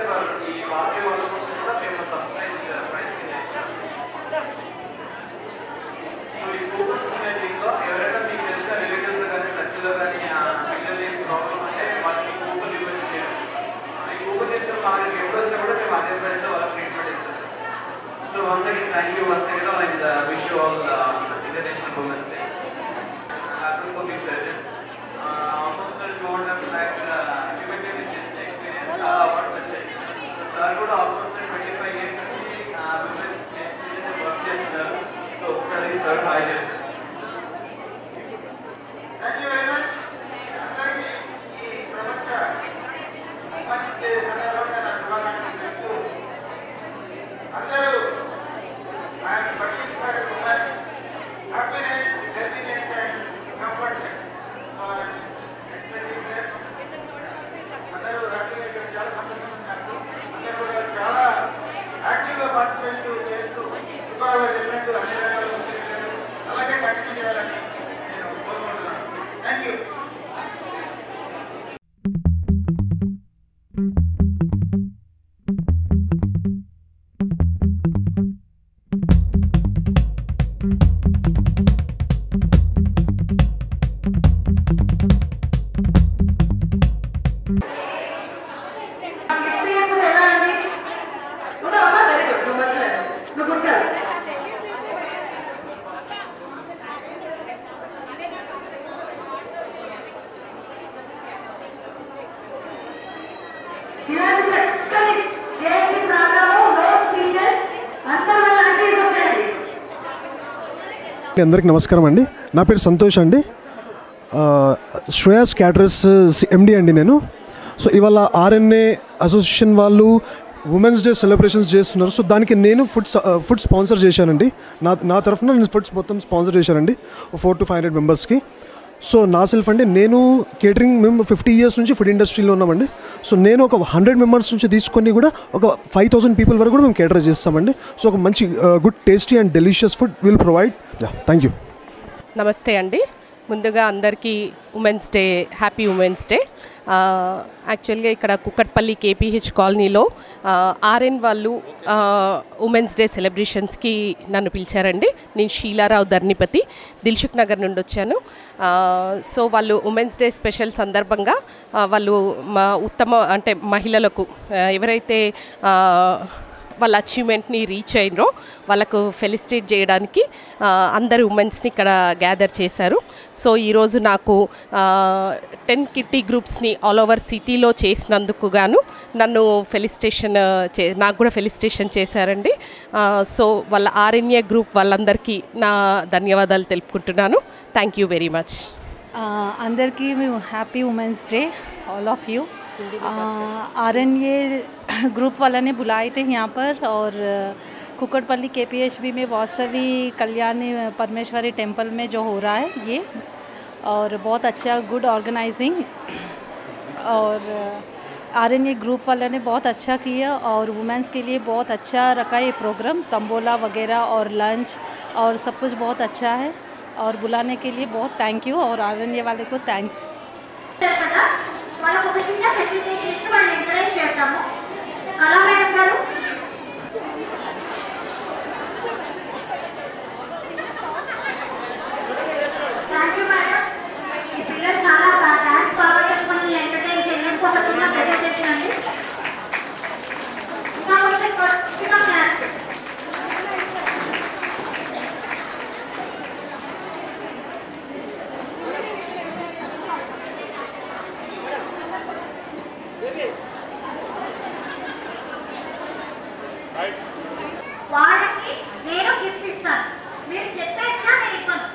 ఈ వాసవి వాళ్ళ కోసం కూడా మేము సబ్సిడైజ్ ప్రైస్ చేస్తాం. ఈ కూపన్స్ ఉన్నాయి. దీంట్లో ఎవరైనా మీకు తెలిసిన రిలేటివ్స్ కానీ సర్కిల్లో కానీ పిల్లలు ఏం ప్రాబ్లం అంటే వాళ్ళకి కూపన్ ఇవ్వచ్చు. ఈ కూపన్ చేసిన వాళ్ళకి ఎప్పుడు వచ్చినా కూడా మేము అదే ప్రైస్లో వాళ్ళకి ట్రీట్మెంట్ ఇస్తాం. So once again, thank you once again, and wish you all International Women's Day. Happy for being present. Almost 2.5 lakh humanitarian experience. What's the thing? Sir కూడా almost 25 years నుంచి women's work చేస్తున్నారు. So ఒకసారి sir hi చేస్తారు. Thank you very much. అందరికీ ఈ ప్రపంచ women's day సందర్భంగా నా శుభాకాంక్షలు చెప్తూ అందరూ I'm working for women happiness, healthiness and comfort for expecting there. అందరూ హ్యాపీగా ఇక్కడ చాలా సంతోషంగా ఉన్నారు. అందరూ కూడా చాలా యాక్టివ్గా పార్టిసిపేట్ చేస్తూ శుభాలు చెప్పినట్టు అన్ని రకాల ముఖ్యమంత్రులు అలాగే కంటిన్యూ చేయాలని నేను కోరుకుంటున్నాను. Thank you. అందరికీ నమస్కారం అండి. నా పేరు సంతోష్ అండి. శ్రేయాస్ క్యాటరర్స్ ఎండి అండి నేను. సో ఇవాళ ఆర్ఎన్ఏ అసోసియేషన్ వాళ్ళు ఉమెన్స్ డే సెలబ్రేషన్స్ చేస్తున్నారు. సో దానికి నేను ఫుడ్ స్పాన్సర్ చేశానండి. నా తరఫున నేను ఫుడ్స్ మొత్తం స్పాన్సర్ చేశానండి 400 to 500 మెంబర్స్కి. సో నా సెల్ఫ్ అంటే నేను కేటరింగ్ మేము 50 years నుంచి ఫుడ్ ఇండస్ట్రీలో ఉన్నామండి. సో నేను ఒక 100 మెంబర్స్ నుంచి తీసుకొని కూడా ఒక 5000 పీపుల్ వరకు కూడా మేము కేటర్ చేస్తామండి. సో ఒక మంచి good tasty and delicious food will provide. Thank you. నమస్తే అండి. ముందుగా అందరికీ women's day, happy women's day. యాక్చువల్గా ఇక్కడ కుక్కట్పల్లి కేపీహెచ్ కాలనీలో ఆర్ఎన్ వాళ్ళు ఉమెన్స్ డే సెలబ్రేషన్స్కి నన్ను పిలిచారండి. నేను షీలారావు ధర్నిపతి దిల్సుఖ్ నగర్ నుండి వచ్చాను. సో వాళ్ళు ఉమెన్స్ డే స్పెషల్ సందర్భంగా వాళ్ళు అంటే మహిళలకు ఎవరైతే వాళ్ళ అచీవ్మెంట్ని రీచ్ అయినరో వాళ్ళకు ఫెలిసిటేట్ చేయడానికి అందరు ఉమెన్స్ని ఇక్కడ గ్యాదర్ చేశారు. సో ఈరోజు నాకు 10 కిట్టి గ్రూప్స్ని ఆల్ ఓవర్ సిటీలో చేసినందుకు గాను నన్ను నాకు కూడా ఫెలిసిటేషన్ చేశారండి. సో వాళ్ళ ఆర్ఎన్ఏ గ్రూప్ వాళ్ళందరికీ నా ధన్యవాదాలు తెలుపుకుంటున్నాను. Thank you very much. అందరికీ happy women's day all of you. RNA group वाला ने बुलाए थे यहाँ पर और कुक्कड़पल्ली केपीएचबी में वासवी कल्याणी परमेश्वरी टेम्पल में जो हो रहा है ये, और बहुत अच्छा गुड ऑर्गेनाइजिंग और आरएनए ग्रुप वाला ने बहुत अच्छा किया और वुमेंस के लिए बहुत अच्छा रखा ये प्रोग्राम, तंबोला वगैरह और लंच और सब कुछ बहुत अच्छा है और बुलाने के लिए बहुत थैंक यू और आरएनए वाले को थैंक्स. వాళ్ళకు ఒక చిన్న ఫెసిలిటేషన్ ఇచ్చి వాళ్ళని ఎంకరేజ్ చేస్తాము. అలా మేడం గారు థ్యాంక్ యూ మేడం. ఈ పిల్లలు చాలా డాన్స్ బాగా చేసుకుని ఎంటర్టైన్ చేయడానికి ఒక చిన్న ఫెసిలిటేషన్ అండి. ఇంకా క్లాస్ వాళ్ళకి నేను గిఫ్ట్ ఇస్తాను. మీరు చెప్పేసినా నేను ఇవ్వను.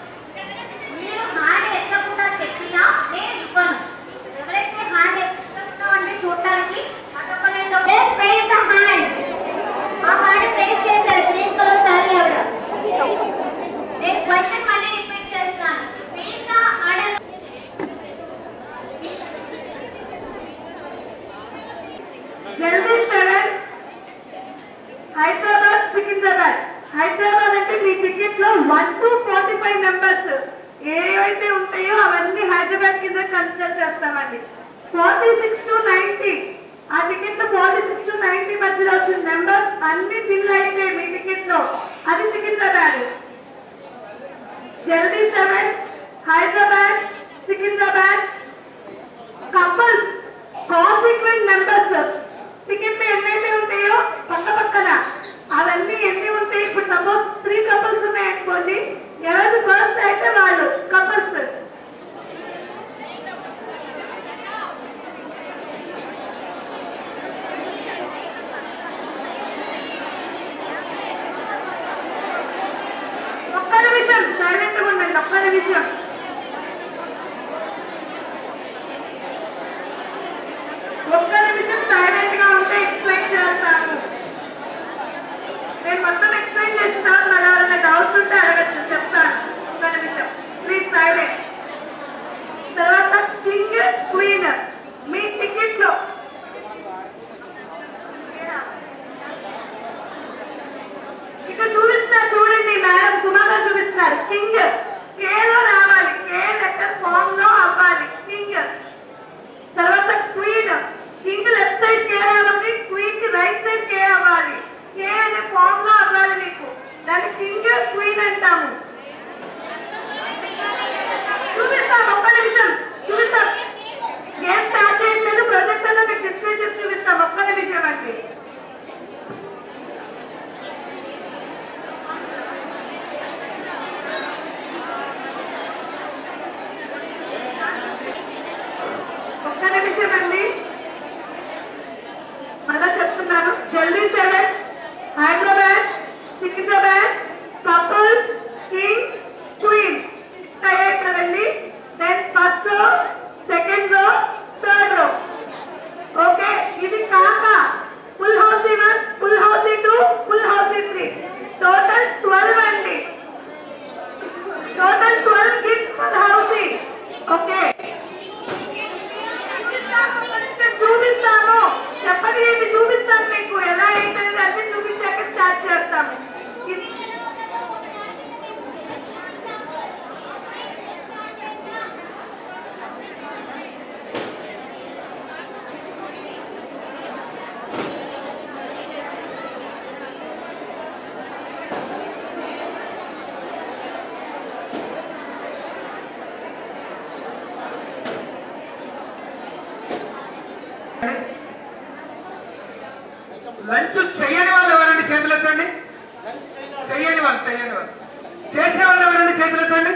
మీరు హ్యాండ్ ఎత్తకుండా చెప్పినా నేను ఇవ్వను. ఎవరైతే హ్యాండ్ ఎత్తుతున్నామని చూడటానికి అటొకలేదో ప్లేస్ ద హ్యాండ్. ఆ హ్యాండ్ ప్లేస్ చేశారు గ్రీన్ కలర్ సారీ ఆవిడ. నేను క్వశ్చన్ మళ్ళీ రిపీట్ చేస్తాను. మీకా ఆర్డర్ జల్దీ సెవెన్ హైదరాబాద్ సికింద్రాబాద్. హైదరాబాద్ అంటే మీ టికెట్ లో 1 to 45 మెంబర్స్. ఏవైతే ఉంటాయో అవన్నీ హైదరాబాద్ కింద కన్సిడర్ చేస్తామండి. 46 to 90 ఆ టికెట్ లో 46 to 90 మధ్యలో వచ్చిన నెంబర్స్ అన్ని ఫిల్ అయితే మీ టికెట్ లో అది సికింద్రాబాద్. జల్దీ 7 Hyderabad Secunderabad couples consequent numbers ticket లో ఎన్నైతే ఉంటాయో పక్క పక్కన అవన్నీ ఎన్ని ఉంటాయి. ఇప్పుడు సపోజ్ 3 కపుల్స్ ఉన్నాయనుకోండి, ఎవరు ఫస్ట్ అయితే వాళ్ళు కపుల్స్. ఒక్క నిమిషం సైలెంట్ గా ఉండండి, ఒక్క నిమిషం. ఒక్క నిమిషం సైలెంట్ గా ఉంటే ఎక్స్ప్లెయిన్ చేస్తాను. నేను మొత్తం ఎక్స్ప్లెయిన్ చేస్తాను, మరి ఎవరైనా డౌట్స్ ఉంటే అడగచ్చు, చెప్తాను. ఒక్క నిమిషం ప్లీజ్ సైలెంట్. తర్వాత కింగ్ క్వీన్ మీ టికెట్ లో ఇక్కడ చూపిస్తున్నారు చూడండి, మేడం కుమార్ చూపిస్తున్నారు. కింగ్ కేలో రావాలి, కే లెటర్ ఫామ్ లో అవ్వాలి కింగ్. తర్వాత క్వీన్ కింగ్ లెఫ్ట్ సైడ్ కే రావాలి, క్వీన్ కి రైట్ సైడ్ కే అవ్వాలి. కే అనే ఫామ్ లో అవ్వాలి మీకు, దాన్ని కింగ్ క్వీన్ అంటాము. చూపిస్తాం ఒక్క నిమిషం, చూపిస్తాం. ఏం స్టార్ట్ చేయట్లేదు, ప్రొజెక్టర్ లో మీకు డిస్ప్లే చేసి చూపిస్తాం. ఒక్క నిమిషం అండి. ఒక్క నిమిషం అండి, మళ్ళా చెప్తున్నాను. జల్దీ 7 Hyderabad Secunderabad couples king queen అయ్యాయి కదండి. Then first row, second row, third row. Okay, ఇది కాక full house 1, full house 2, full house 3, total 12 అండి. Total 12 kids full house. Okay, చూపిస్తాము, చెప్పండి ఏంటి చూపిస్తాను మీకు, ఎలా ఏంటనేది అన్ని చూపించాక స్టార్ట్ చేస్తాము. లంచ్ చేయని వాళ్ళు ఎవరండి చేతులు ఎత్తండి. చేయని వాళ్ళు చేసిన వాళ్ళు ఎవరండి చేతులు ఎత్తండి.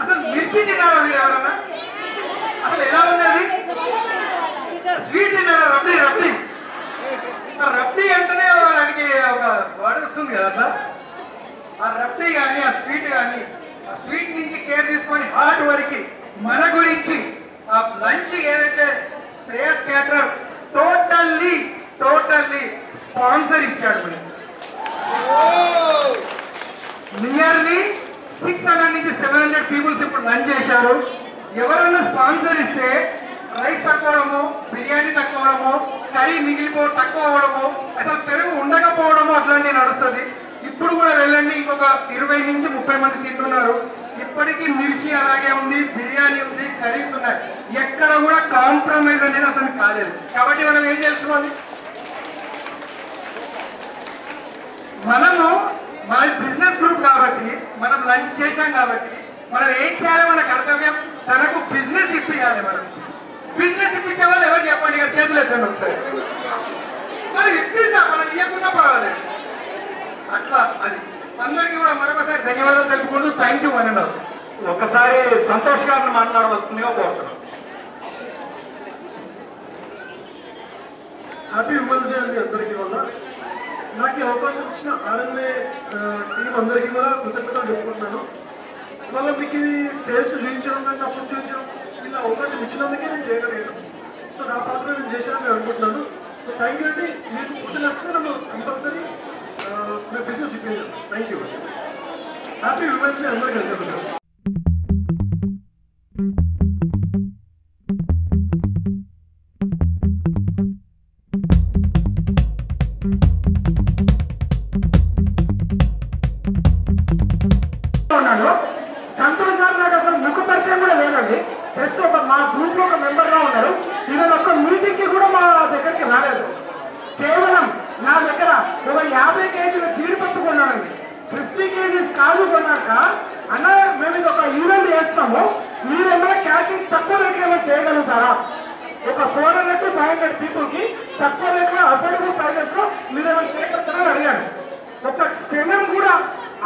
అసలు మిర్చి తిన్నారా మీరు ఎవరన్నా? అసలు ఎలా ఉన్నది? స్వీట్ తిన్నారా? రబ్డీ అంటేనే దానికి ఒక వర్డ్ వస్తుంది కదా అట్లా. ఆ రబ్డీ కానీ ఆ స్వీట్ కానీ, ఆ స్వీట్ నుంచి కేర్ తీసుకొని హార్ట్ వరకు మన గురించి ఆ లంచ్ ఏదైతే శ్రేయస్ క్యాటర్ టోటల్లీ స్పాన్సర్ ఇచ్చాడు. నియర్లీ 600 నుంచి 700 పీపుల్స్ ఇప్పుడు లంచ్ చేశారు. ఎవరన్నా స్పాన్సర్ ఇస్తే రైస్ తక్కువడము, బిర్యానీ తక్కువడము, కర్రీ తక్కువ అవడము, అసలు పెరుగు ఉండకపోవడము అట్లాంటివి నడుస్తుంది. ఇప్పుడు కూడా వెళ్ళండి, ఇంకొక 20 నుంచి 30 మంది తింటున్నారు. ఇప్పటికీ మిర్చి అలాగే ఉంది, బిర్యానీ ఉంది, కర్రీస్ ఉన్నాయి. ఎక్కడ కూడా కాంప్రమైజ్ అనేది అతను కాలేదు. కాబట్టి మనం ఏం చేసుకోవాలి? మనము మన బిజినెస్ గ్రూప్ కాబట్టి, మనం లంచ్ చేశాం కాబట్టి, మనం ఏం చేయాలి? మన కర్తవ్యం తనకు బిజినెస్ ఇప్పించాలి. మనం బిజినెస్ ఇప్పించే వాళ్ళు ఎవరు చెప్పండి? ఇక చేతులు ఎత్తండి ఒకసారి. మనం ఇప్పిస్తాం, మనం ఇవ్వకుండా పర్వాలేదు. అట్లా అది అందరికీ కూడా మరొకసారి ధన్యవాదాలు తెలుపుకుంటూ థ్యాంక్ యూ అని ఒకసారి సంతోష్ గారిని మాట్లాడవలసిందిగా కోరుతున్నాం. హ్యాపీ ఉమెన్స్ డే అండి అందరికీ. వల్ల నాకు ఈ అవకాశం ఇచ్చిన ఆర్ఎన్ఏ టీం అందరికీ కూడా కృతజ్ఞతలు చెప్పుకుంటున్నాను. వాళ్ళ మీకు ఇది టేస్ట్ చూపించడం కానీ అప్పుడు చూపించడం ఇలా అవకాశం ఇచ్చినందుకే నేను చేయగలిగాను. సో నా పాత్ర నేను చేశానని నేను అనుకుంటున్నాను. సో థ్యాంక్ యూ అండి. మీకు పుట్టిన వస్తే నన్ను కంపల్సరీ मैं बिजनेस सीखेंगे. Thank you. Happy women's day अंदर करते हैं. 400 to 500 people కి తక్కువ రేట్లో అఫోర్డబుల్ ప్రైజెస్ లో మీరు ఏమైనా చేయగలుగుతారని అడిగాను. ఒక క్షణం కూడా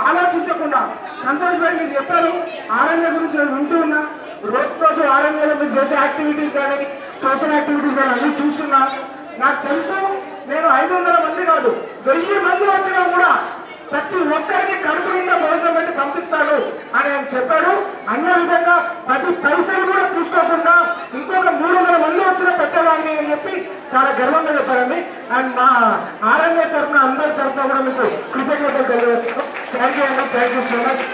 ఆలోచించకుండా సంతోష్ భాయ్ మీరు చెప్పారు. ఆర్ఎన్ఏ గురించి నేను వింటూ ఉన్నా, రోజు ఆర్ఎన్ఏలో మీరు చేసే యాక్టివిటీస్ కానీ సోషల్ యాక్టివిటీస్ కానీ అన్ని చూస్తున్నా. నాకు తెలుసు నేను 500 మంది కాదు 1000 మంది వచ్చినా కూడా ప్రతి ఒక్కరికి కడుపు నిండా భోజనం పెట్టి పంపిస్తాడు అని ఆయన చెప్పాడు. అన్న విధంగా 10 పైసలు కూడా తీసుకోకుండా ఇంకొక 300 మంది వచ్చినా పెట్టేవాడిని అని చెప్పి చాలా గర్వంగా చెప్పారండి. అండ్ మా ఆర్ఎన్ఏ తరఫున అందరి తరఫున కూడా మీకు కృతజ్ఞతలు తెలియజేస్తున్నాం. థ్యాంక్ యూ అండి, థ్యాంక్ యూ సో మచ్.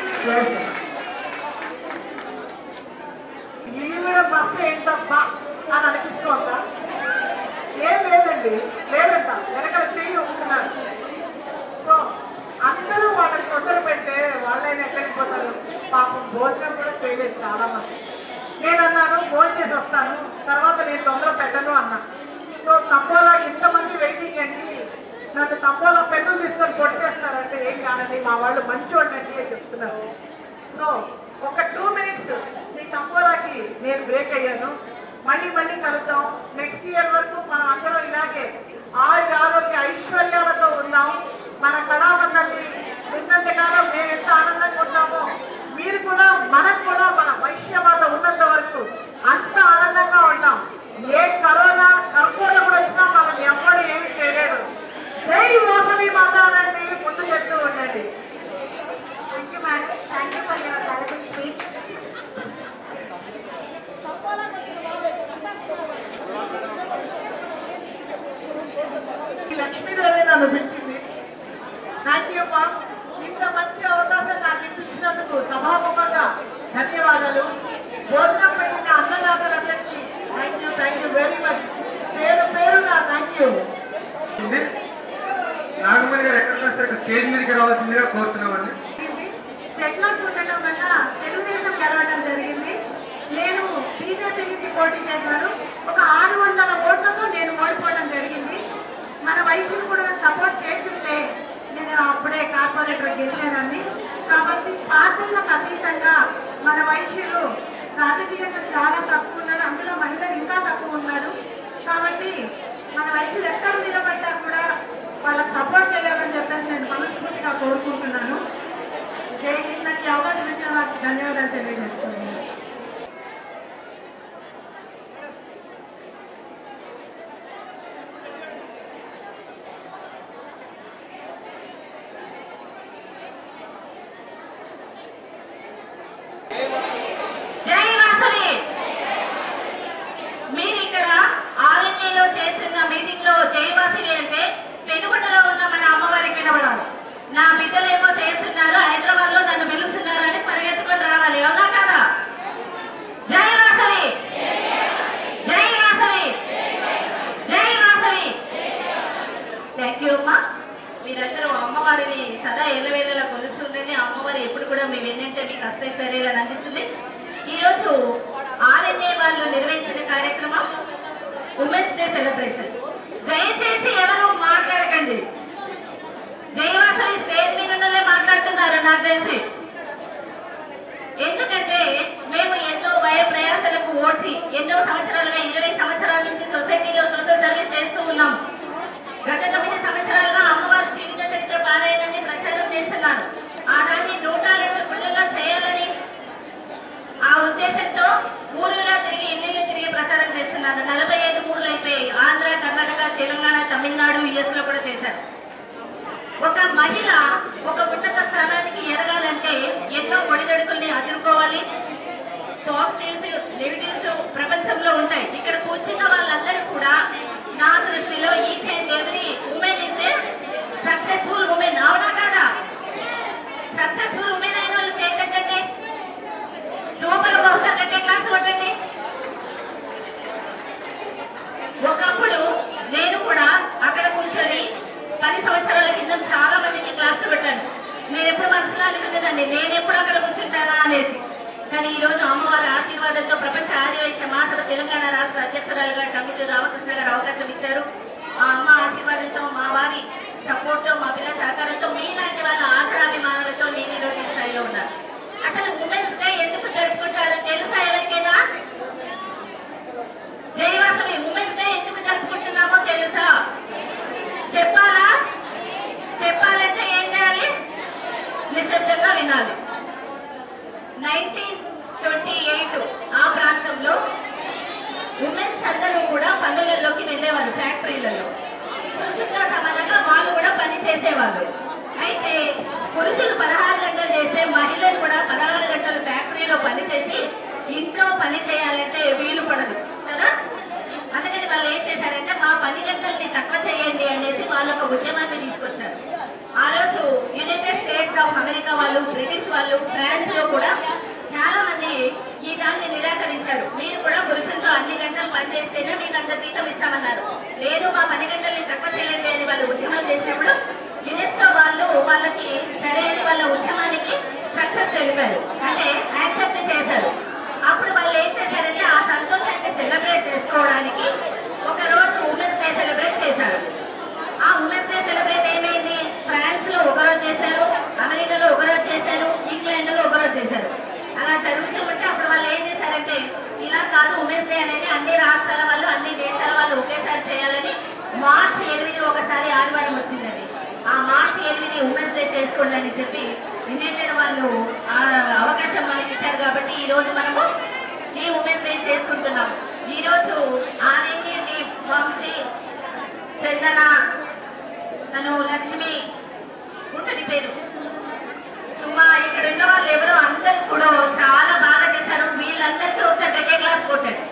ఈవిడ బస్సు ఏంటబ్బా అని అనిపిస్తుందా? ఏం లేదండి, లేదంట వెనకాల చెయ్యి ఊపుతున్నారు. సో అందరూ వాళ్ళకి తొందర పెడితే వాళ్ళైనా ఎక్కడికి పోతారు? పాపం భోజనం కూడా చేయలేదు చాలా మంది. నేను అన్నాను భోజనం చేసి వస్తాను, తర్వాత నేను తొందర పెట్టను అన్నా. సో తంబోలా ఇంతమంది వెయిటింగ్ అండి, నన్ను తంబోలా పెన్నులు తీసుకొని కొట్టేస్తారంటే ఏం కాదండి, మా వాళ్ళు మంచి వాళ్ళండి చెప్తున్నారు. సో ఒక 2 minutes ఈ తంబోలాకి నేను బ్రేక్ అయ్యాను. మళ్ళీ కలుద్దాం. నెక్స్ట్ ఇయర్ వరకు మనం అందరం ఇలాగే ఆరోగ్య ఐశ్వర్యాలతో ఉన్నాం. మన కళామందరినీ ఉన్నంతకాలం మేము ఎంత ఆనందంగా ఉన్నామో మీరు కూడా మనకు కూడా మన వైశ్యమాత ఉన్నంత వరకు అంత ఆనందంగా ఉంటాం. ఏ కరోనా కర్ఫూరం కూడా వచ్చినా మనం ఎవ్వరు ఏమి చేయలేడు. జై వాసవి మాత అనండి, ముందు చెప్తూ ఉండండి. Thank you madam, thank you for your valuable speech. Lakshmidevi నన్ను పిలిచింది. థ్యాంక్ యూ అమ్మా, ఇంత మంచి అవకాశం నాకు ఇప్పించినందుకు సభాముఖంగా ధన్యవాదాలు. భోజనం పెట్టిన అన్నదాతలందరికీ థ్యాంక్ యూ వెరీ మచ్. పేరుగా థ్యాంక్ యూ. నాగమణి గారు ఎక్కడికి వస్తారు, స్టేజ్ మీదకి రావాల్సిందిగా కోరుతున్నామండి. సెటిలర్స్ ఉండటం వల్ల తెలుగుదేశం గెలవడం జరిగింది. నేను బీజేపీ నుంచి పోటీ చేశాను. ఒక 600 ఓట్లతో నేను ఓడిపోవడం జరిగింది. మన వైశ్యులు కూడా సపోర్ట్ చేస్తుంటే నేను అప్పుడే కార్పొరేటర్ గెలిచానని. కాబట్టి పార్టీలకు అతీతంగా మన వైశ్యులు రాజకీయంగా చాలా తక్కువ ఉన్నారు, అందులో మహిళలు ఇంకా తక్కువ ఉన్నారు. కాబట్టి మన వైశ్యులు ఎక్కడ నిలబడ్డా కూడా వాళ్ళకి సపోర్ట్ చేయాలని చెప్పేసి నేను మనస్ఫూర్తిగా కోరుకుంటున్నాను. నాకు అవకాశం ఇచ్చిన వారికి ధన్యవాదాలు తెలియజేస్తున్నాను. నా బిడ్డలు ఏమో చేస్తున్నారు, హైదరాబాద్ లో నన్ను పిలుస్తున్నారు అని పరిగెత్తుకొని రావాలి, అవునా కదా? జై వాసవి, జై వాసవి, జై వాసవి. థ్యాంక్ యూ అమ్మా. మీరందరూ అమ్మవారిని సదా ఎల్లవేళలా కొలుస్తుందని, అమ్మవారి ఎప్పుడు కూడా మీ వెన్నంటే మీకు అష్టైశ్వర్యాలను అందిస్తుంది. ఈరోజు ఆర్ఎన్ఏ వాళ్ళు నిర్వహించిన కార్యక్రమం ఉమెన్స్ డే సెలబ్రేషన్. దయచేసి ఎవరు మాట్లాడకండి. జయవాసవి స్టేజ్ మీద మాట్లాడుతున్నారు నాకు తెలిసి. ఎందుకంటే మేము ఎన్నో భయ ప్రయాసాలకు ఓడ్చి ఎన్నో సంవత్సరాలుగా 20 సంవత్సరాల నుంచి సొసైటీలో సోషల్ సర్వీస్ చేస్తూ ఉన్నాం. గత 9 సంవత్సరాలుగా అమ్మవారి జీవిత చరిత్ర పారాయణాన్ని ప్రచారం చేస్తున్నాను. ఆనాటి 102 గుళ్ళగా చేయాలని ఆ ఉద్దేశంతో ఊరులా తిరిగి ఇల్లు తిరిగి ప్రచారం చేస్తున్నాను. 45 ఊర్లు అయిపోయాయి. ఆంధ్ర, కర్ణాటక, తెలంగాణ, తమిళనాడు, యుఎస్ లో కూడా చేశారు. ఒక మహిళ ఒక ఉన్నత స్థానానికి ఎదగాలంటే ఎన్నో ఒడిదొడుకుల్ని ఎదుర్కోవాలి. పాజిటివ్స్, నెగిటివ్స్ ప్రపంచంలో ఉంటాయి. ఇక్కడ కూర్చున్న వాళ్ళందరూ కూడా నా దృష్టిలో each and every women is a successful women, అవునా కాదా? సక్సెస్ఫుల్ ఉమెన్ అయిన వాళ్ళు చేయకండి, లోపల బహుశా కంటే క్లాస్ కొట్టండి. ఒకప్పుడు నేను కూడా అక్కడ కూర్చొని 10 సంవత్సరాల కింద చాలా మందికి క్లాస్ పెట్టాను. నేను ఎప్పుడు మనసులో అనుకునేదండి, నేను ఎప్పుడు అక్కడ కూర్చుంటానా అనేసి. కానీ ఈరోజు అమ్మవారి ఆశీర్వాదంతో ప్రపంచ ఆదివాసీ మహాసభ తెలంగాణ రాష్ట్ర అధ్యక్షురాలుగా కమిటీ రామకృష్ణ గారు అవకాశం ఇచ్చారు. ఆ అమ్మ ఆశీర్వాదంతో, మా వారి సపోర్ట్తో, మా పిల్లల సహకారంతో, మీలాంటి వాళ్ళ ఆదరాభిమానాలతో నేను ఈరోజు ఈ స్థాయిలో ఉన్నాను. అసలు ఉమెన్స్ డే ఎందుకు జరుపుకుంటారో తెలుసా ఎవరికైనా? జయవాసవి ఉమెన్స్ చేసేవాళ్ళు. అయితే పురుషులు 16 గంటలు చేస్తే మహిళలు కూడా 16 గంటలు ఫ్యాక్టరీలో పనిచేసి ఇంట్లో పని చేయాలంటే వీలు పడదు కదా. అందుకని వాళ్ళు ఏం చేశారంటే మా పని గంటల్ని తక్కువ చేయండి అనేసి వాళ్ళు ఒక ఉద్యమాన్ని తీసుకొచ్చారు. ఆ రోజు యునైటెడ్ స్టేట్స్ ఆఫ్ అమెరికా వాళ్ళు, బ్రిటిష్ వాళ్ళు, ఫ్రాన్స్ లో కూడా చాలా మంది ఈ దాన్ని నిరాకరించారు. మీరు కూడా పురుషులతో అన్ని గంటలు పనిచేస్తేనే మీకు అంత జీతం ఇస్తామన్నారు. లేదు మా పని గంటల్ని తక్కువ చేయండి అని వాళ్ళు ఉద్యమం చేసినప్పుడు యునెస్కో వాళ్ళు వాళ్ళకి సరైన వాళ్ళ ఉద్యమానికి సక్సెస్ తెలిపారు, అంటే యాక్సెప్ట్ చేశారు. అప్పుడు వాళ్ళు ఏం చేశారంటే ఆ సంతోషాన్ని సెలబ్రేట్ చేసుకోవడానికి ఒక రోజు ఉమెన్స్ డే సెలబ్రేట్ చేశారు. ఆ ఉమెన్స్ డే సెలబ్రేట్ ఏమైంది, ఫ్రాన్స్ లో ఒకరోజు చేశారు, అమెరికాలో ఒకరోజు చేశారు, ఇంగ్లాండ్ లో ఒకరోజు చేశారు. అలా జరుగుతూ ఉంటే అప్పుడు వాళ్ళు ఏం చేశారంటే ఇలా కాదు, ఉమెన్స్ డే అనేది అన్ని రాష్ట్రాల వాళ్ళు, అన్ని దేశాల వాళ్ళు ఒకేసారి చేయాలని మార్చి 8 ఒకసారి ఆదివారం వచ్చిందండి. ఆ మార్చి 8 ఉమెన్స్ డే చేసుకోండి అని చెప్పి యునైటెడ్ వాళ్ళు అవకాశం మనకి ఇచ్చారు. కాబట్టి ఈ రోజు మనము ఈ ఉమెన్స్ డే చేసుకుంటున్నాం. ఈ రోజు ఆనంది, వంశీ, చందన, తను లక్ష్మి, ఉంటుంది పేరు సుమా, ఇక్కడ ఉన్న వాళ్ళు ఎవరో అందరూ కూడా చాలా బాగా చేశారు. వీళ్ళందరికీ ఒక సెకండ్ క్లాస్ కొట్టాడు.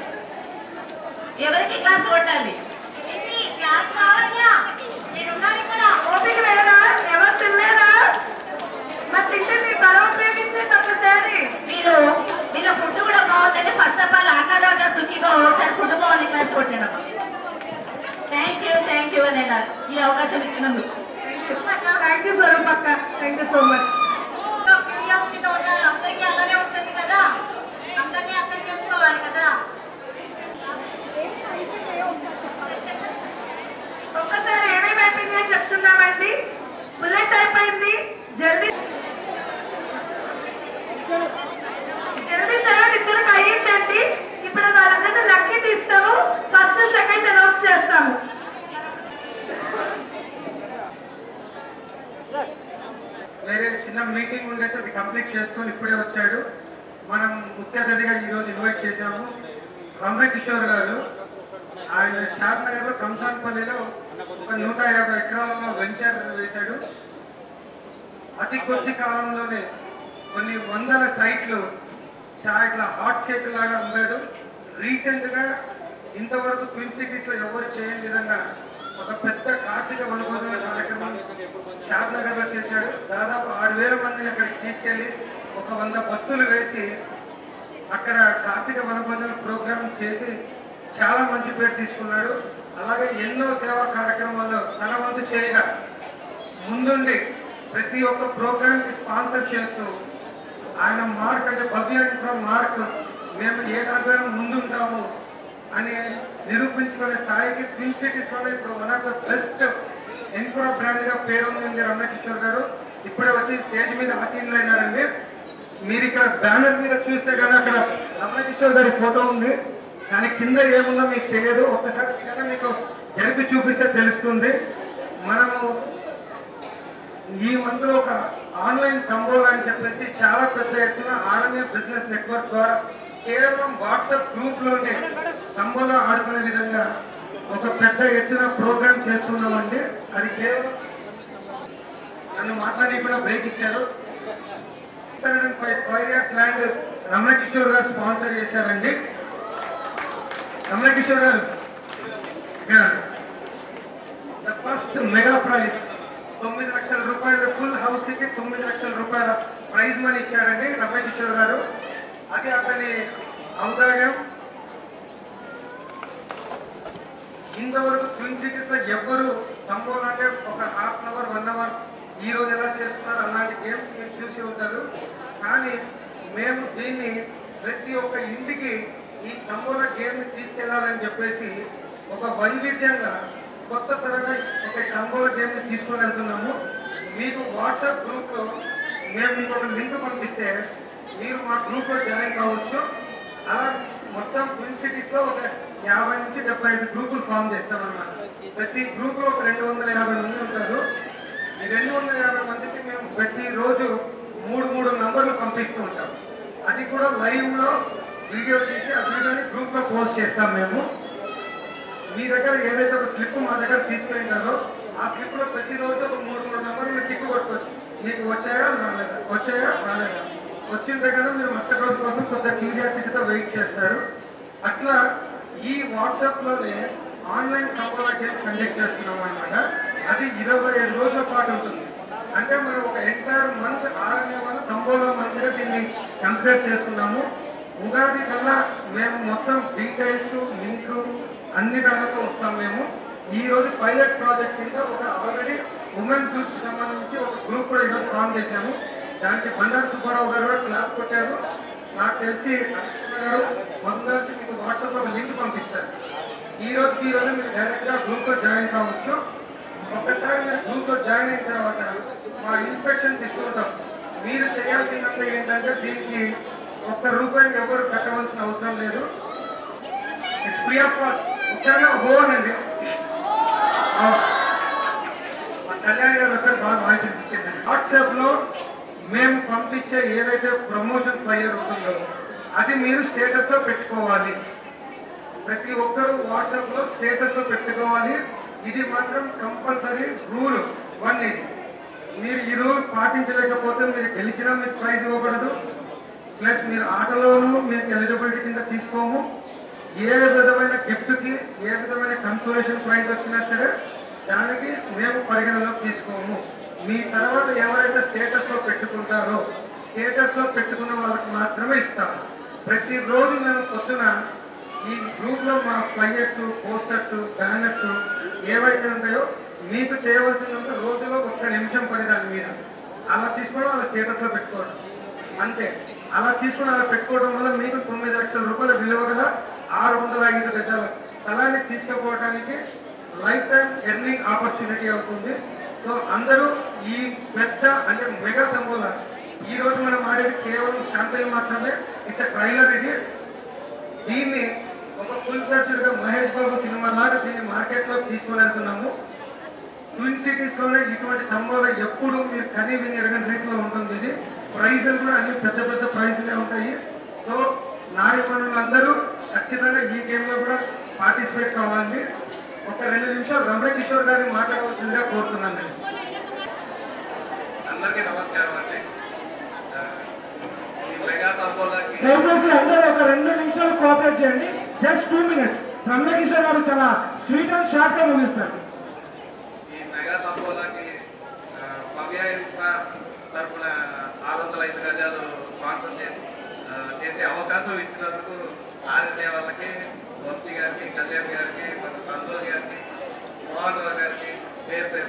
ఎవరికి క్లాస్ కొట్టాలి? క్లాస్ కావాలా? నేను ఉన్నాను ఇక్కడ. ఓపిక లేదా? ఎవరు తినలేదా? మరి తింటే మీ బలం ఉపయోగిస్తే తప్పుతుంది. మీరు వీళ్ళ ఫుడ్ కూడా బాగుందండి. ఫస్ట్ ఆఫ్ ఆల్ అన్నదాకా సుఖిగా ఒకసారి ఫుడ్ బాగుంది క్లాస్ కొట్టాను. థ్యాంక్ యూ అని ఈ అవకాశం ఇచ్చినందుకు. థ్యాంక్ యూ స్వరూప్ అక్క, థ్యాంక్ యూ సో మచ్. అందరికీ అలానే ఉంటుంది కదా, అందరినీ అర్థం చేసుకోవాలి కదా. ఒక్కసారి ఏమేమి అయిపోయింది అని చెప్తున్నామండి. బుల్లెట్ అయిపోయింది, జల్దీ తర్వాత ఇద్దరికి అయ్యిందండి. ఇప్పుడు వాళ్ళందరూ లక్కీ తీస్తాము, ఫస్ట్ సెకండ్ అనౌన్స్ చేస్తాము. వేరే చిన్న మీటింగ్ ఉండేసి అది కంప్లీట్ చేసుకొని ఇప్పుడే వచ్చాడు. మనం ముఖ్య అతిథిగా ఈరోజు ఇన్వైట్ చేశాము రమ్యకిషోర్ గారు. ఆయన షాద్ నగర్లో కంసాన్పల్లిలో ఒక 150 ఎకరాలలో వెంచర్ వేశాడు. అతి కొద్ది కాలంలోనే కొన్ని వందల సైట్లు ఇట్లా హాట్ కేక్ లాగా అమ్మాడు. రీసెంట్గా ఇంతవరకు ట్విన్ సిటీస్లో ఎవరు చేయని విధంగా ఒక పెద్ద కార్తీక వనభోజన కార్యక్రమం షాద్ నగర్లో చేశాడు. దాదాపు 6,000 మందిని అక్కడికి తీసుకెళ్ళి ఒక 100 బస్సులు వేసి అక్కడ కార్తీక వనభోజన ప్రోగ్రాం చేసి చాలా మంచి పేరు తీసుకున్నాడు. అలాగే ఎన్నో సేవా కార్యక్రమాల్లో తన వంతు చేయగా ముందుండి ప్రతి ఒక్క ప్రోగ్రాంకి స్పాన్సర్ చేస్తూ ఆయన మార్క్ అంటే భవ్య ఇన్ఫ్రా మార్క్, మేము ఏ దాంట్లో ముందుంటాము అని నిరూపించుకునే స్థాయికి ట్విన్ సిటీస్లోనే ఇప్పుడు one of the best infra బ్రాండ్గా పేరు ఉంది రమ్యకిషోర్ గారు. ఇప్పుడే వచ్చి స్టేజ్ మీద ఆసీనులు అయినారండి. మీరు ఇక్కడ బ్యానర్ మీద చూస్తే కానీ అక్కడ రమ్యకిషోర్ గారి ఫోటో ఉంది, కానీ కింద ఏముందో మీకు తెలియదు. ఒక్కసారి మీకు జరిపి చూపిస్తే తెలుస్తుంది. మనము ఈ మంత్లో ఒక ఆన్లైన్ సంబోధన అని చెప్పేసి చాలా పెద్ద ఎత్తున ఆర్ఎన్ఏ బిజినెస్ నెట్వర్క్ ద్వారా కేవలం వాట్సాప్ గ్రూప్లోనే సంబోధన ఆడుకునే విధంగా ఒక పెద్ద ఎత్తున ప్రోగ్రామ్ చేస్తున్నామండి. అది కేవలం నన్ను మాట్లాడకుండా బ్రేక్ ఇచ్చారు. 5 years ల్యాండ్ రమ్యకిషోర్ గారు స్పాన్సర్ చేశారండి. రమ్యకిషోర్ గారు ద ఫస్ట్ మెగా ప్రైజ్ 9 లక్షల రూపాయలు, ఫుల్ హౌస్ కి 9 లక్షల రూపాయల ప్రైజ్ మనీ ఇచ్చారండి రమ్యకిషోర్ గారు. అది అతని ఔదార్యం. ఇంతవరకు ట్విన్ సిటీస్ లో ఎవ్వరు సంబోధన ఒక ½ hour 1 hour ఈ రోజు ఎలా చేస్తున్నారు అలాంటి గేమ్స్ మీరు చూసి ఉంటారు. కానీ మేము దీన్ని ప్రతి ఒక్క ఇంటికి ఈ సంబోధన గేమ్ని తీసుకెళ్లాలని చెప్పేసి ఒక వైవిధ్యంగా కొత్త తరగా ఒక సంబోధన గేమ్ని తీసుకొని వెళ్తున్నాము. మీకు వాట్సాప్ గ్రూప్లో మేము మీకు ఒక లింక్ పంపిస్తే మీరు మా గ్రూప్లో జాయిన్ కావచ్చు. అలా మొత్తం ట్విన్ సిటీస్లో ఒక 50 నుంచి 75 గ్రూపులు ఫామ్ చేస్తామన్నమాట. ప్రతి గ్రూప్లో ఒక 250 మంది ఉంటారు. ఈ 250 మందికి మేము ప్రతిరోజు 3 నంబర్లు పంపిస్తూ ఉంటాం. అది కూడా లైవ్లో వీడియో తీసి ఆ వీడియోని గ్రూప్లో పోస్ట్ చేస్తాం. మేము మీ దగ్గర ఏదైతే ఒక స్లిప్ మా దగ్గర తీసుకెళ్ళినారో ఆ స్లిప్లో ప్రతిరోజు ఒక 3 నెంబర్లు మీరు టిక్ కొట్టుకోవచ్చు. మీకు వచ్చాయా రాలేదా, వచ్చిన దగ్గర మీరు మరుసటి రోజు కోసం కొంత క్యూరియాసిటీతో వెయిట్ చేస్తారు. అట్లా ఈ వాట్సాప్లోనే ఆన్లైన్ తంబోలా గేమ్ కండక్ట్ చేస్తున్నాం అనమాట. అది 25 రోజుల పాటు ఉంటుంది. అంటే మనం ఒక ఎంటైర్ మంత్ ఆరనే వాళ్ళు తంబోలా మంత్గా దీన్ని కన్సిడర్ చేస్తున్నాము. ఉగాది కల్లా మేము మొత్తం డీటెయిల్స్ లింక్ అన్ని దానితో వస్తాం. మేము ఈ రోజు పైలట్ ప్రాజెక్ట్ కింద ఒక ఆల్రెడీ ఉమెన్స్ గ్రూప్కి సంబంధించి ఒక గ్రూప్ కూడా ఈరోజు ఫామ్ చేశాము. దానికి బండారు సుబ్బారావు గారు కూడా క్లాస్ కొట్టారు. నాకు తెలిసి గారు మొదటి మీకు వాట్సాప్లో ఒక లింక్ పంపిస్తారు. ఈ రోజు మీరు డైరెక్ట్గా గ్రూప్లో జాయిన్ కావచ్చు. ఒక్కసారి మీరు గ్రూప్లో జాయిన్ అయిన తర్వాత మా ఇన్స్ట్రక్షన్స్ ఇస్తుంటాం. మీరు చేయాల్సిందంతా ఏంటంటే దీనికి ₹1 ఎవరు కట్టవలసిన అవసరం లేదు. It's free of cost. ముఖ్యంగా హోనండి మా కళ్యాణ్ గారు ఒకరు బాగా వాయిస్ ఇచ్చింది. వాట్సాప్లో మేము పంపించే ఏదైతే ప్రమోషన్ ఫ్లైయర్ ఉంటుందో అది మీరు స్టేటస్లో పెట్టుకోవాలి. ప్రతి ఒక్కరూ వాట్సాప్లో స్టేటస్లో పెట్టుకోవాలి. ఇది మాత్రం కంపల్సరీ రూల్ 1 ఇది. మీరు ఈ రూల్ పాటించలేకపోతే మీరు గెలిచినా మీకు ప్రైజ్ ఇవ్వకూడదు. ప్లస్ మీరు ఆటలోనూ మీకు ఎలిజిబిలిటీ కింద తీసుకోము. ఏ విధమైన గిఫ్ట్కి ఏ విధమైన కన్సోలేషన్ ప్రైజ్ వచ్చినా సరే దానికి మేము పరిగణలోకి తీసుకోము. మీ తర్వాత ఎవరైతే స్టేటస్లో పెట్టుకుంటారో స్టేటస్లో పెట్టుకున్న వాళ్ళకి మాత్రమే ఇస్తాము. ప్రతిరోజు మేము పొద్దున ఈ గ్రూప్లో మా ఫ్లైయర్స్, పోస్టర్స్, బ్యానర్స్ ఏవైతే ఉంటాయో మీకు చేయవలసినంత రోజులో 1 నిమిషం పడేదాన్ని మీద అలా తీసుకోవడం, అలా స్టేటస్లో పెట్టుకోవడం అంతే. అలా తీసుకుని అలా పెట్టుకోవడం వల్ల మీకు 9 లక్షల రూపాయల విలువ గల 605 గజాల స్థలాన్ని తీసుకుపోవడానికి లైఫ్ టైం ఎర్నింగ్ ఆపర్చునిటీ అవుతుంది. సో అందరూ ఈ పెద్ద అంటే మెగా తంబోలా ఈ రోజు మనం ఆడేది కేవలం శాంపిల్ మాత్రమే. It's trailer. ఇది దీన్ని ఒక ఫుల్ ఫ్లెడ్జ్డ్గా మహేష్ బాబు సినిమా లాగా దీన్ని మార్కెట్లో తీసుకొని వెళ్తున్నాము. ట్విన్ సిటీస్లోనే ఇటువంటి తంబోలా ఎప్పుడు మీరు కనీ విని ఎరగని రీతిలో ఉంటుంది. ఇది ప్రైజులు కూడా అన్ని పెద్ద పెద్ద ప్రైజులే ఉంటాయి. సో నారి పనులందరూ ఖచ్చితంగా ఈ గేమ్లో కూడా పార్టిసిపేట్ కావాలి. ఒక 2 నిమిషాలు రమణకిషోర్ గారిని మాట్లాడవలసిందిగా కోరుతున్నాను. అందరికీ నమస్కారం అండి. దయచేసి అందరూ ఒక 2 నిమిషాలు కోఆపరేట్ చేయండి. Just 2 minutes. రమణకిషోర్ గారు చాలా స్వీట్ అండ్ షార్ట్గా ముగిస్తారు. ఈ మెగా తంబోలాకి భవ్య తరఫున 605 గజాలు స్పాన్సర్ చేసే అవకాశం ఇచ్చినందుకు ఆర్ఎన్ఏ వాళ్ళకి, వంశీ గారికి, కళ్యాణ్ గారికి, మన సంతోష్ గారికి, మోహన్ రావు గారికి పేరు పేరు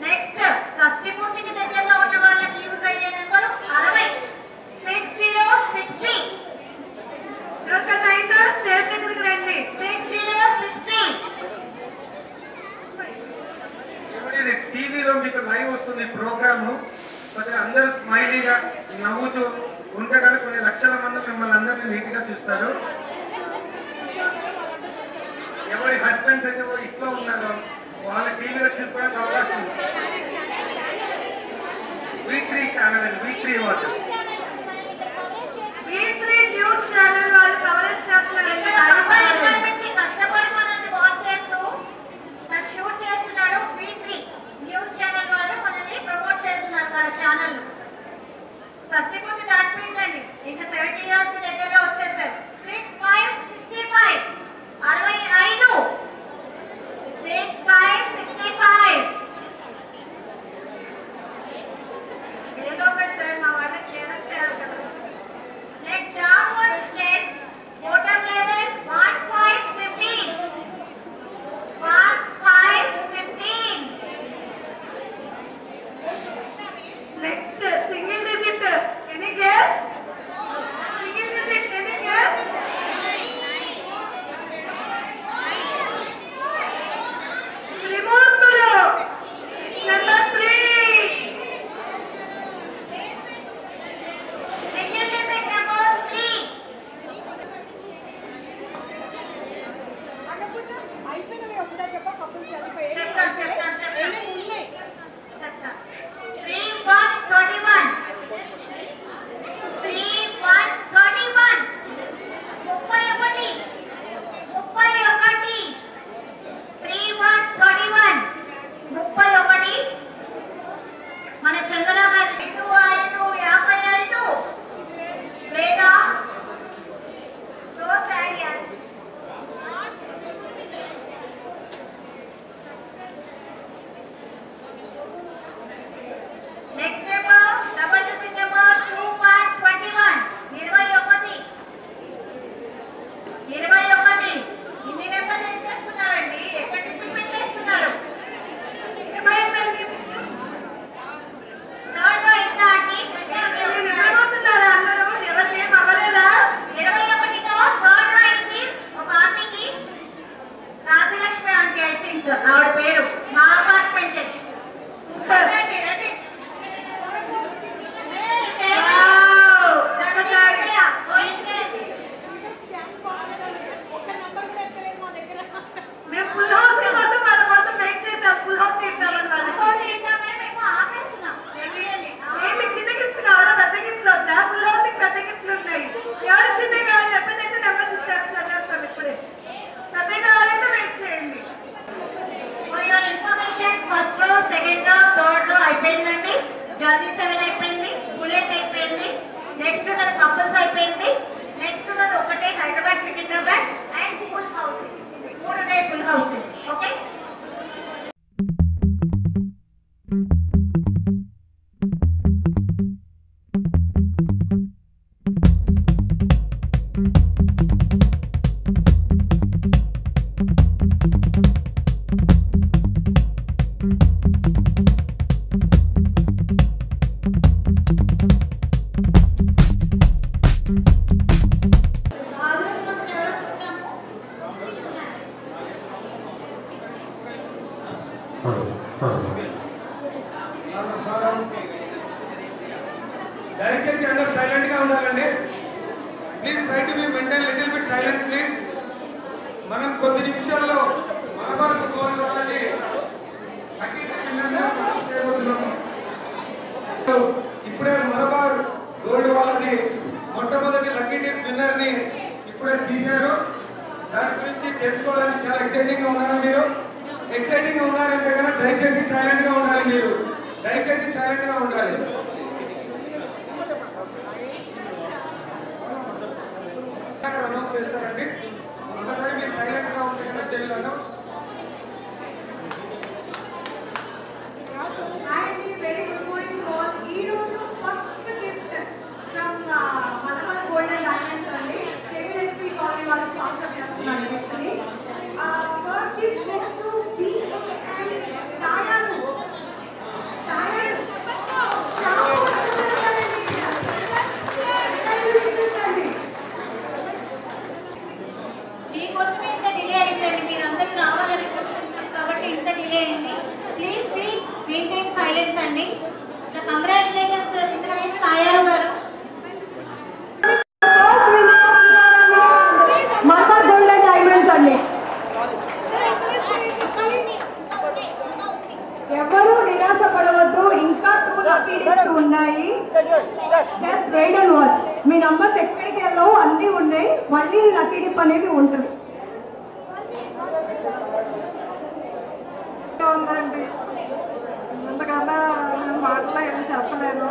నెక్స్ట్ షష్ఠిపూర్తికి దగ్గరలో ఉన్న వాళ్ళకి యూజ్ అయ్యే నెంబరు 606060. స్టేట్ దగ్గరికి రండి. 6060. టీవీలో మీకు లైవ్ వస్తుంది ప్రోగ్రాము. కొద్దిగా అందరూ స్మైలీగా నవ్వుతూ ఉంటే కనుక కొన్ని లక్షల మంది మిమ్మల్ని అందరినీ నీట్గా చూస్తారు. ఎవరి హస్బెండ్స్ అయితే ఇట్లా ఉన్నారో వాళ్ళ టీవీలో చూసుకోవడానికి అవకాశం ఉంది. వీక్లీ ఛానల్ అండి, weekly water weekly news channel వాళ్ళు కవరేజ్ చేస్తున్నారు. కష్టపడి మనల్ని వాచ్ చేస్తూ నాకు షూట్ చేస్తున్నాడు. వీక్లీ న్యూస్ ఛానల్ వాళ్ళు మనల్ని ప్రమోట్ చేస్తున్నారు వాళ్ళ ఛానల్. షష్ఠిపూర్తి దాటిపోయిందండి. ఇంకా 70 years దగ్గరలో వచ్చేసారు. 6565 65 6565. ఏదో ఒకటి సార్ మా వాళ్ళకి గ్రాడ్యుయేట్ 7 అయిపోయింది, బుల్లెట్ అయిపోయింది, నెక్స్ట్ ఉన్నది కపుల్స్ అయిపోయింది, నెక్స్ట్ ఉన్నది ఒకటే Hyderabad Secunderabad and full houses, 3 full houses. Okay, దయచేసి అందరూ సైలెంట్గా ఉండాలండి. Please try to be maintain little bit silence please. మనం కొద్ది నిమిషాల్లో మలబార్ గోల్డ్ వాళ్ళని ఇప్పుడే మలబార్ గోల్డ్ వాళ్ళని మొట్టమొదటి లక్కీ టిప్ విన్నర్ని ఇప్పుడే తీశారు. దాని గురించి తెలుసుకోవాలని చాలా ఎక్సైటింగ్గా ఉన్నారు. మీరు ఎక్సైటింగ్గా ఉన్నారంటే కనుక దయచేసి సైలెంట్గా ఉండాలి. మీరు దయచేసి సైలెంట్గా ఉండాలి. అనౌన్స్ చేస్తారండి. ఒక్కసారి మీరు సైలెంట్గా ఉంటే కనుక తెలియదు announce. Very good morning all. ఈ రోజు first gift from Malabar Gold and Diamonds అండి. కేపీహెచ్పీ కాలనీ వాళ్ళు స్పాన్సర్ చేస్తున్నారు గిఫ్ట్ ని. First gift goes to be and తాయారు. తాయారు షాంపూ మీకోసమే ఇంత డిలే అయిందండి. మీరందరూ రావాలని కోరుకుంటున్నాం కాబట్టి ఇంత డిలే అయింది. ప్లీజ్ బీ మెయింటైన్ సైలెన్స్ అండి. కంగ్రాచులేషన్స్ తాయారు గారు. మలబార్ గోల్డ్ అండ్ డైమండ్స్ అండి. ఎవరు నిరాశపడవద్దు, ఇంకా 2 లక్కీ డిప్స్ ఉన్నాయి. Just wait and watch. మీ నంబర్స్ ఎక్కడికి వెళ్ళవు, అన్నీ ఉన్నాయి. మళ్ళీ లక్కీ డిప్ అనేది ఉంటుంది. ఉందండి, ఇంతకన్నా మాటలో ఏం చెప్పలేదు.